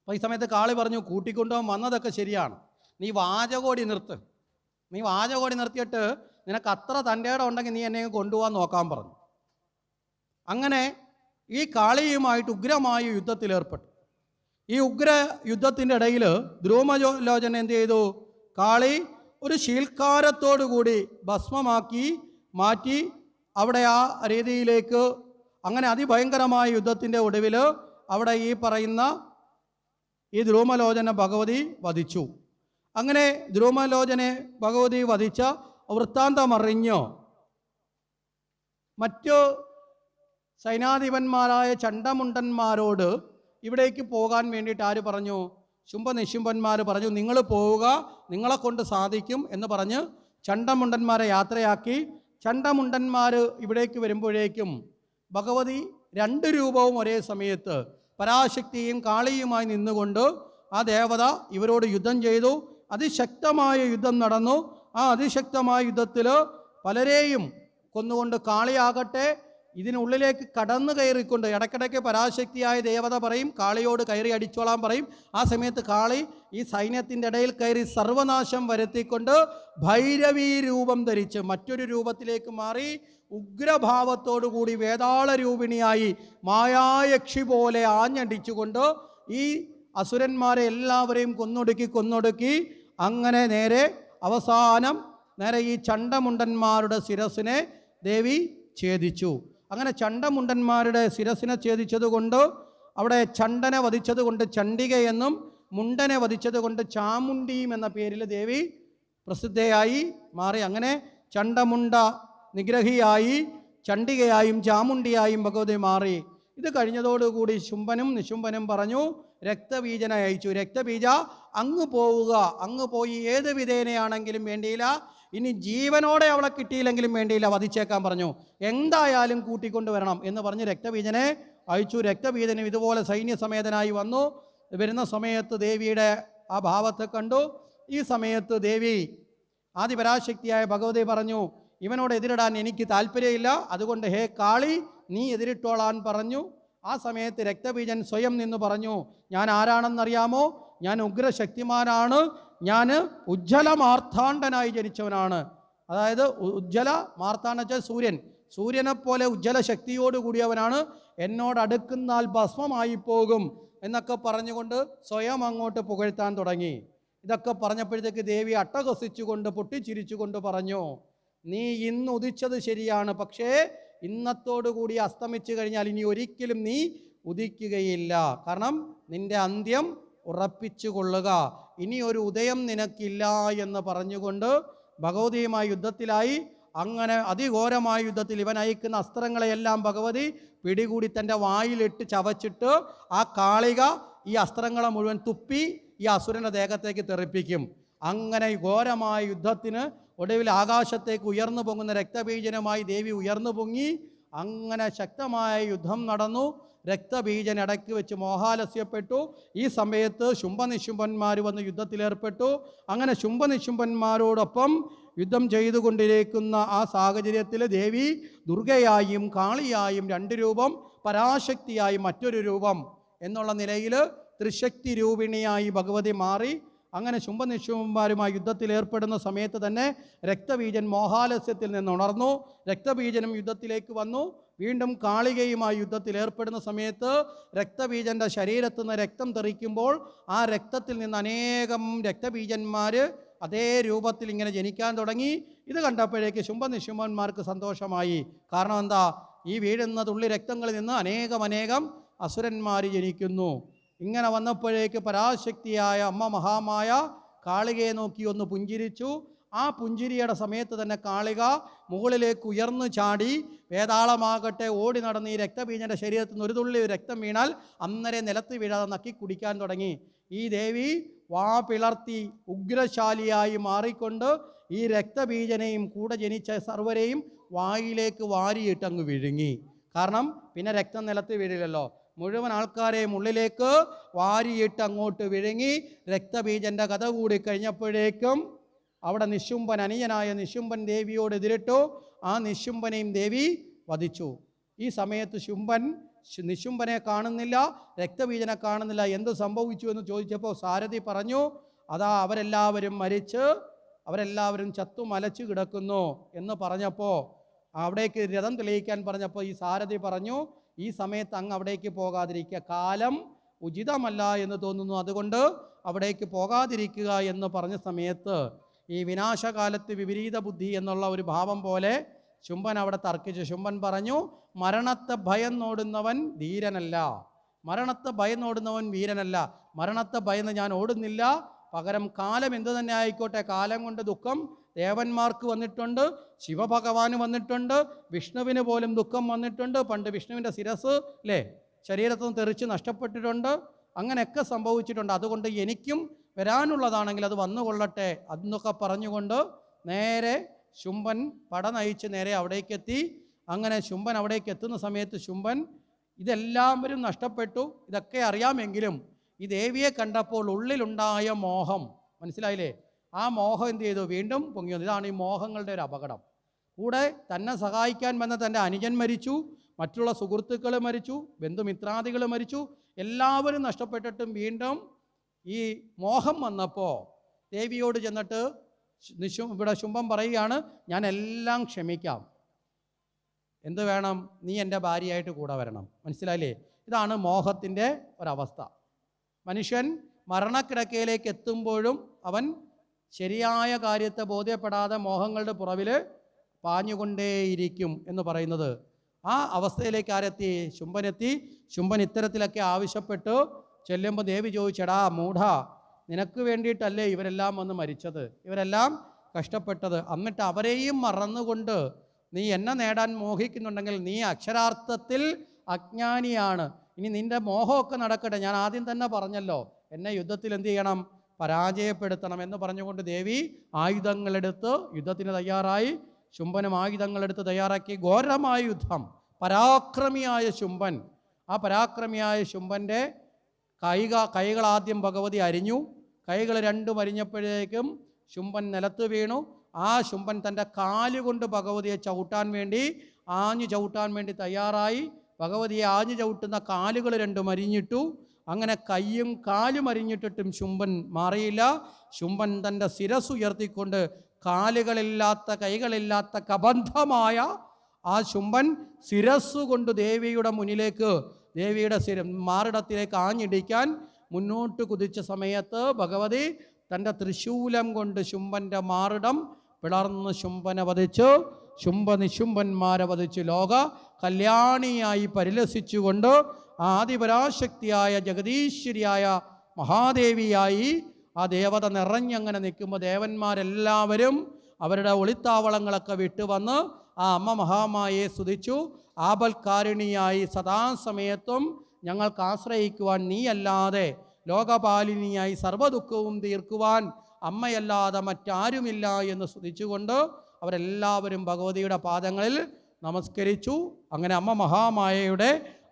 അപ്പോൾ ഈ സമയത്ത് കാളി പറഞ്ഞു, കൂട്ടിക്കൊണ്ടുപോകാൻ വന്നതൊക്കെ ശരിയാണ്, നീ വാചകോടി നിർത്ത്, നീ വാചകോടി നിർത്തിയിട്ട് നിനക്ക് അത്ര തൻ്റെ ഇടം ഉണ്ടെങ്കിൽ നീ എന്നെ കൊണ്ടുപോകാൻ നോക്കാൻ പറഞ്ഞു. അങ്ങനെ ഈ കാളിയുമായിട്ട് ഉഗ്രമായ യുദ്ധത്തിലേർപ്പെട്ടു. ഈ ഉഗ്ര യുദ്ധത്തിൻ്റെ ഇടയിൽ ദ്രുമലോചന എന്ത് ചെയ്തു? കാളി ഒരു ശീൽക്കാരത്തോടു കൂടി ഭസ്മമാക്കി മാറ്റി അവിടെ ആ രീതിയിലേക്ക്, അങ്ങനെ അതിഭയങ്കരമായ യുദ്ധത്തിൻ്റെ ഒടുവിൽ അവിടെ ഈ പറയുന്ന ഈ ദ്രുമലോചന ഭഗവതി വധിച്ചു. അങ്ങനെ ദ്രുമലോചനെ ഭഗവതി വധിച്ച വൃത്താന്തമറിഞ്ഞ് മറ്റു സൈനാധിപന്മാരായ ചണ്ടമുണ്ടന്മാരോട് ഇവിടേക്ക് പോകാൻ വേണ്ടിയിട്ട് ആര് പറഞ്ഞു? ശുംഭനിശുംഭന്മാർ പറഞ്ഞു, നിങ്ങൾ പോവുക, നിങ്ങളെ കൊണ്ട് സാധിക്കും എന്ന് പറഞ്ഞ് ചണ്ടമുണ്ടന്മാരെ യാത്രയാക്കി. ചണ്ടമുണ്ടന്മാർ ഇവിടേക്ക് വരുമ്പോഴേക്കും ഭഗവതി രണ്ട് രൂപവും ഒരേ സമയത്ത് പരാശക്തിയും കാളിയുമായി നിന്നുകൊണ്ട് ആ ദേവത ഇവരോട് യുദ്ധം ചെയ്തു. അതിശക്തമായ യുദ്ധം നടന്നു. ആ അതിശക്തമായ യുദ്ധത്തിൽ പലരെയും കൊന്നുകൊണ്ട് കാളിയാകട്ടെ ഇതിനുള്ളിലേക്ക് കടന്നു കയറിക്കൊണ്ട്, ഇടയ്ക്കിടയ്ക്ക് പരാശക്തിയായ ദേവത പറയും കാളിയോട് കയറി അടിച്ചോളാൻ പറയും. ആ സമയത്ത് കാളി ഈ സൈന്യത്തിൻ്റെ ഇടയിൽ കയറി സർവനാശം വരുത്തിക്കൊണ്ട് ഭൈരവീ രൂപം ധരിച്ച് മറ്റൊരു രൂപത്തിലേക്ക് മാറി ഉഗ്രഭാവത്തോടു കൂടി വേതാള രൂപിണിയായി മായായക്ഷി പോലെ ആഞ്ഞടിച്ചുകൊണ്ട് ഈ അസുരന്മാരെ എല്ലാവരെയും കൊന്നൊടുക്കി അങ്ങനെ നേരെ അവസാനം നേരെ ഈ ചണ്ടമുണ്ടന്മാരുടെ ശിരസിനെ ദേവി ഛേദിച്ചു. അങ്ങനെ ചണ്ടമുണ്ടന്മാരുടെ ശിരസിനെ ഛേദിച്ചതുകൊണ്ട് അവിടെ ചണ്ടനെ വധിച്ചതുകൊണ്ട് ചണ്ഡികയെന്നും മുണ്ടനെ വധിച്ചതുകൊണ്ട് ചാമുണ്ടിയും എന്ന പേരിൽ ദേവി പ്രസിദ്ധയായി മാറി. അങ്ങനെ ചണ്ടമുണ്ട നിഗ്രഹിയായി ചണ്ഡികയായും ചാമുണ്ടിയായും ഭഗവതി മാറി. ഇത് കഴിഞ്ഞതോടുകൂടി ശുംഭനും നിശുംഭനും പറഞ്ഞു, രക്തബീജനെ അയച്ചു. രക്തബീജ അങ്ങ് പോവുക, അങ്ങ് പോയി ഏത് വിധേനയാണെങ്കിലും വേണ്ടിയില്ല, ഇനി ജീവനോടെ അവളെ കിട്ടിയില്ലെങ്കിലും വേണ്ടിയില്ല, വധിച്ചേക്കാൻ പറഞ്ഞു, എന്തായാലും കൂട്ടിക്കൊണ്ടുവരണം എന്ന് പറഞ്ഞ് രക്തബീജനെ അയച്ചു. രക്തബീജനും ഇതുപോലെ സൈന്യസമേതനായി വന്നു. വരുന്ന സമയത്ത് ദേവിയുടെ ആ ഭാവത്തെ കണ്ടു. ഈ സമയത്ത് ദേവി ആദിപരാശക്തിയായ ഭഗവതി പറഞ്ഞു, ഇവനോട് എതിരിടാൻ എനിക്ക് താല്പര്യമില്ല, അതുകൊണ്ട് ഹേ കാളി നീ എതിരിട്ടോളാൻ പറഞ്ഞു. ആ സമയത്ത് രക്തബീജൻ സ്വയം നിന്ന് പറഞ്ഞു, ഞാൻ ആരാണെന്നറിയാമോ? ഞാൻ ഉഗ്രശക്തിമാനാണ്, ഞാൻ ഉജ്ജ്വല മാർത്താണ്ഡനായി ജനിച്ചവനാണ്. അതായത് ഉജ്ജ്വല മാർത്താണ്ഡ വെച്ചാൽ സൂര്യനെപ്പോലെ ഉജ്ജ്വല ശക്തിയോട് കൂടിയവനാണ്, എന്നോട് അടുക്കുന്നാൽ ഭസ്മമായി പോകും എന്നൊക്കെ പറഞ്ഞുകൊണ്ട് സ്വയം അങ്ങോട്ട് പുകഴ്ത്താൻ തുടങ്ങി. ഇതൊക്കെ പറഞ്ഞപ്പോഴത്തേക്ക് ദേവി അട്ടഹസിച്ചുകൊണ്ട് പൊട്ടിച്ചിരിച്ചുകൊണ്ട് പറഞ്ഞു, നീ ഇന്ന് ഉദിച്ചത് ശരിയാണ്, പക്ഷേ ഇന്നത്തോടുകൂടി അസ്തമിച്ചു കഴിഞ്ഞാൽ ഇനി ഒരിക്കലും നീ ഉദിക്കുകയില്ല. കാരണം നിന്റെ അന്ത്യം ഉറപ്പിച്ചു കൊള്ളുക, ഇനി ഒരു ഉദയം നിനക്കില്ല എന്ന് പറഞ്ഞുകൊണ്ട് ഭഗവതിയുമായി യുദ്ധത്തിലായി. അങ്ങനെ അതിഘോരമായ യുദ്ധത്തിൽ ഇവൻ അയക്കുന്ന അസ്ത്രങ്ങളെയെല്ലാം ഭഗവതി പിടികൂടി തൻ്റെ വായിലിട്ട് ചവച്ചിട്ട് ആ കാളിക ഈ അസ്ത്രങ്ങളെ മുഴുവൻ തുപ്പി ഈ അസുരൻ്റെ ദേഹത്തേക്ക് തെറിപ്പിക്കും. അങ്ങനെ ഘോരമായ യുദ്ധത്തിന് ഒടുവിൽ ആകാശത്തേക്ക് ഉയർന്നു പൊങ്ങുന്ന രക്തബീജനുമായി ദേവി ഉയർന്നു പൊങ്ങി. അങ്ങനെ ശക്തമായ യുദ്ധം നടന്നു. രക്തബീജൻ ഇടയ്ക്ക് വെച്ച് മോഹാലസ്യപ്പെട്ടു. ഈ സമയത്ത് ശുംഭനിശുംഭന്മാർ വന്ന് യുദ്ധത്തിലേർപ്പെട്ടു. അങ്ങനെ ശുംഭനിശുംഭന്മാരോടൊപ്പം യുദ്ധം ചെയ്തുകൊണ്ടിരിക്കുന്ന ആ സാഹചര്യത്തിൽ ദേവി ദുർഗയായും കാളിയായും രണ്ട് രൂപം, പരാശക്തിയായും മറ്റൊരു രൂപം എന്നുള്ള നിലയിൽ ത്രിശക്തി രൂപിണിയായി ഭഗവതി മാറി. അങ്ങനെ ശുംഭനിശുംഭന്മാരുമായി യുദ്ധത്തിലേർപ്പെടുന്ന സമയത്ത് തന്നെ രക്തബീജൻ മോഹാലസ്യത്തിൽ നിന്ന് ഉണർന്നു. രക്തബീജനും യുദ്ധത്തിലേക്ക് വന്നു. വീണ്ടും കാളികയുമായി യുദ്ധത്തിലേർപ്പെടുന്ന സമയത്ത് രക്തബീജൻ്റെ ശരീരത്തു നിന്ന് രക്തം തെറിക്കുമ്പോൾ ആ രക്തത്തിൽ നിന്ന് അനേകം രക്തബീജന്മാർ അതേ രൂപത്തിൽ ഇങ്ങനെ ജനിക്കാൻ തുടങ്ങി. ഇത് കണ്ടപ്പോഴേക്ക് ശുംഭനിശുംഭന്മാർക്ക് സന്തോഷമായി. കാരണം എന്താ? ഈ വീഴുന്ന തുള്ളി രക്തങ്ങളിൽ നിന്ന് അനേകം അസുരന്മാർ ജനിക്കുന്നു. ഇങ്ങനെ വന്നപ്പോഴേക്ക് പരാശക്തിയായ അമ്മ മഹാമായ കാളികയെ നോക്കി ഒന്ന് പുഞ്ചിരിച്ചു. ആ പുഞ്ചിരിയുടെ സമയത്ത് തന്നെ കാളിക മുകളിലേക്ക് ഉയർന്നു ചാടി വേതാളമാകട്ടെ ഓടി നടന്ന് ഈ രക്തബീജൻ്റെ ശരീരത്തിൽ നിന്ന് ഒരു തുള്ളി രക്തം വീണാൽ അന്നേരം നിലത്ത് വീഴാതെ നക്കി കുടിക്കാൻ തുടങ്ങി. ഈ ദേവി വാ പിളർത്തി ഉഗ്രശാലിയായി മാറിക്കൊണ്ട് ഈ രക്തബീജനെയും കൂടെ ജനിച്ച സർവരെയും വായിലേക്ക് വാരിയിട്ടങ്ങ് വിഴുങ്ങി. കാരണം പിന്നെ രക്തം നിലത്ത് വീഴില്ലല്ലോ. മുഴുവൻ ആൾക്കാരെയും ഉള്ളിലേക്ക് വാരിയിട്ട് അങ്ങോട്ട് വിഴുങ്ങി. രക്തബീജൻ്റെ കഥ കൂടി കഴിഞ്ഞപ്പോഴേക്കും അവിടെ നിശുംഭൻ, അനിയനായ നിശുംഭൻ ദേവിയോട് എതിരിട്ടു. ആ നിശുംഭനെയും ദേവി വധിച്ചു. ഈ സമയത്ത് നിശുംഭനെ കാണുന്നില്ല, രക്തബീജനെ കാണുന്നില്ല. എന്ത് സംഭവിച്ചു എന്ന് ചോദിച്ചപ്പോൾ സാരഥി പറഞ്ഞു, അതാ അവരെല്ലാവരും മരിച്ച് അവരെല്ലാവരും ചത്തുമലച്ചു കിടക്കുന്നു എന്ന് പറഞ്ഞപ്പോൾ അവിടേക്ക് രഥം തെളിയിക്കാൻ പറഞ്ഞപ്പോൾ ഈ സാരഥി പറഞ്ഞു, ഈ സമയത്ത് അങ്ങ് അവിടേക്ക് പോകാതിരിക്കുക, കാലം ഉചിതമല്ല എന്ന് തോന്നുന്നു, അതുകൊണ്ട് അവിടേക്ക് പോകാതിരിക്കുക എന്ന് പറഞ്ഞ സമയത്ത് ഈ വിനാശകാലത്ത് വിപരീത ബുദ്ധി എന്നുള്ള ഒരു ഭാവം പോലെ ശുംഭൻ അവിടെ തർക്കിച്ചു. ശുംഭൻ പറഞ്ഞു, മരണത്തെ ഭയന്നോടുന്നവൻ ധീരനല്ല, മരണത്തെ ഭയന്നോടുന്നവൻ വീരനല്ല. മരണത്തെ ഭയന്ന് ഞാൻ ഓടുന്നില്ല, പകരം കാലം എന്തു തന്നെ ആയിക്കോട്ടെ, കാലം കൊണ്ട് ദുഃഖം ദേവന്മാർക്ക് വന്നിട്ടുണ്ട്, ശിവഭഗവാന് വന്നിട്ടുണ്ട്, വിഷ്ണുവിന് പോലും ദുഃഖം വന്നിട്ടുണ്ട്. പണ്ട് വിഷ്ണുവിൻ്റെ ശിരസ് ശരീരത്തിൽ നിന്ന് തെറിച്ച് നഷ്ടപ്പെട്ടിട്ടുണ്ട്. അങ്ങനെയൊക്കെ സംഭവിച്ചിട്ടുണ്ട്. അതുകൊണ്ട് എനിക്കും വരാനുള്ളതാണെങ്കിൽ അത് വന്നുകൊള്ളട്ടെ എന്നൊക്കെ പറഞ്ഞുകൊണ്ട് നേരെ ശുംഭൻ പട നയിച്ച് നേരെ അവിടേക്കെത്തി. അങ്ങനെ ശുംഭൻ അവിടേക്ക് എത്തുന്ന സമയത്ത് ശുംഭൻ ഇതെല്ലാവരും നഷ്ടപ്പെട്ടു, ഇതൊക്കെ അറിയാമെങ്കിലും ഈ ദേവിയെ കണ്ടപ്പോൾ ഉള്ളിലുണ്ടായ മോഹം, മനസ്സിലായില്ലേ? ആ മോഹം എന്ത് ചെയ്തു? വീണ്ടും പൊങ്ങി വന്നു. ഇതാണ് ഈ മോഹങ്ങളുടെ ഒരു അപകടം. കൂടെ തന്നെ സഹായിക്കാൻ വന്ന തൻ്റെ അനുജൻ മരിച്ചു, മറ്റുള്ള സുഹൃത്തുക്കൾ മരിച്ചു, ബന്ധുമിത്രാദികൾ മരിച്ചു, എല്ലാവരും നഷ്ടപ്പെട്ടിട്ടും വീണ്ടും ഈ മോഹം വന്നപ്പോൾ ദേവിയോട് ചെന്നിട്ട് ഇവിടെ ശുംഭൻ പറയുകയാണ്, ഞാൻ എല്ലാം ക്ഷമിക്കാം, എന്ത് വേണം? നീ എൻ്റെ ഭാര്യയായിട്ട് കൂടെ വരണം. മനസ്സിലായില്ലേ? ഇതാണ് മോഹത്തിൻ്റെ ഒരവസ്ഥ. മനുഷ്യൻ മരണക്കിടക്കയിലേക്ക് എത്തുമ്പോഴും അവൻ ശരിയായ കാര്യത്തെ ബോധ്യപ്പെടാതെ മോഹങ്ങളുടെ പുറവിൽ പാഞ്ഞുകൊണ്ടേയിരിക്കും എന്ന് പറയുന്നത്. ആ അവസ്ഥയിലേക്ക് ആരെത്തി? ശുംഭനെത്തി. ശുംഭൻ ഇത്തരത്തിലൊക്കെ ആവശ്യപ്പെട്ട് ചെല്ലുമ്പോൾ ദേവി ചോദിച്ചടാ മൂഢ, നിനക്ക് വേണ്ടിയിട്ടല്ലേ ഇവരെല്ലാം വന്ന് മരിച്ചത്, ഇവരെല്ലാം കഷ്ടപ്പെട്ടത്, എന്നിട്ട് അവരെയും മറന്നുകൊണ്ട് നീ എന്നെ നേടാൻ മോഹിക്കുന്നുണ്ടെങ്കിൽ നീ അക്ഷരാർത്ഥത്തിൽ അജ്ഞാനിയാണ്. ഇനി നിൻ്റെ മോഹമൊക്കെ നടക്കട്ടെ, ഞാൻ ആദ്യം തന്നെ പറഞ്ഞല്ലോ എന്നെ യുദ്ധത്തിൽ എന്ത് ചെയ്യണം, പരാജയപ്പെടുത്തണം എന്ന് പറഞ്ഞുകൊണ്ട് ദേവി ആയുധങ്ങളെടുത്ത് യുദ്ധത്തിന് തയ്യാറായി. ശുംഭനും ആയുധങ്ങളെടുത്ത് തയ്യാറാക്കി ഘോരമായ യുദ്ധം. പരാക്രമിയായ ശുംഭൻ, ആ പരാക്രമിയായ ശുംഭൻ്റെ കൈകളാദ്യം ഭഗവതി അരിഞ്ഞു. കൈകൾ രണ്ടും അരിഞ്ഞപ്പോഴേക്കും ശുംഭൻ നിലത്ത് വീണു. ആ ശുംഭൻ തൻ്റെ കാലുകൊണ്ട് ഭഗവതിയെ ചവിട്ടാൻ വേണ്ടി, ആഞ്ഞു ചവിട്ടാൻ വേണ്ടി തയ്യാറായി. ഭഗവതിയെ ആഞ്ഞു ചവിട്ടുന്ന കാലുകൾ രണ്ടും അരിഞ്ഞിട്ടു. അങ്ങനെ കയ്യും കാലും അരിഞ്ഞിട്ടിട്ടും ശുംഭൻ മാറിയില്ല. ശുംഭൻ തൻ്റെ ശിരസ് ഉയർത്തിക്കൊണ്ട് കാലുകളില്ലാത്ത കൈകളില്ലാത്ത കബന്ധമായ ആ ശുംഭൻ ശിരസ്സുകൊണ്ട് ദേവിയുടെ മുന്നിലേക്ക്, ദേവിയുടെ മാറിടത്തിലേക്ക് ആഞ്ഞിടിക്കാൻ മുന്നോട്ട് കുതിച്ച സമയത്ത് ഭഗവതി തൻ്റെ ത്രിശൂലം കൊണ്ട് ശുംഭൻ്റെ മാറിടം പിളർന്ന് ശുംഭനെ വധിച്ചു. ശുംഭനിശുംഭന്മാരെ വധിച്ച് ലോക കല്യാണിയായി പരിലസിച്ചുകൊണ്ട് ആദിപരാശക്തിയായ ജഗദീശ്വരിയായ മഹാദേവിയായി ആ ദേവത നിറഞ്ഞങ്ങനെ നിൽക്കുമ്പോൾ ദേവന്മാരെല്ലാവരും അവരുടെ ഒളിത്താവളങ്ങളൊക്കെ വിട്ടുവന്ന് ആ അമ്മ മഹാമായയെ സ്തുതിച്ചു. ആപൽക്കാരിണിയായി സദാസമയത്തും ഞങ്ങൾക്ക് ആശ്രയിക്കുവാൻ നീയല്ലാതെ, ലോകപാലിനിയായി സർവ്വദുഃഖവും തീർക്കുവാൻ അമ്മയല്ലാതെ മറ്റാരുമില്ല എന്ന് സ്തുതിച്ചുകൊണ്ട് അവരെല്ലാവരും ഭഗവതിയുടെ പാദങ്ങളിൽ നമസ്കരിച്ചു. അങ്ങനെ അമ്മ മഹാമായയുടെ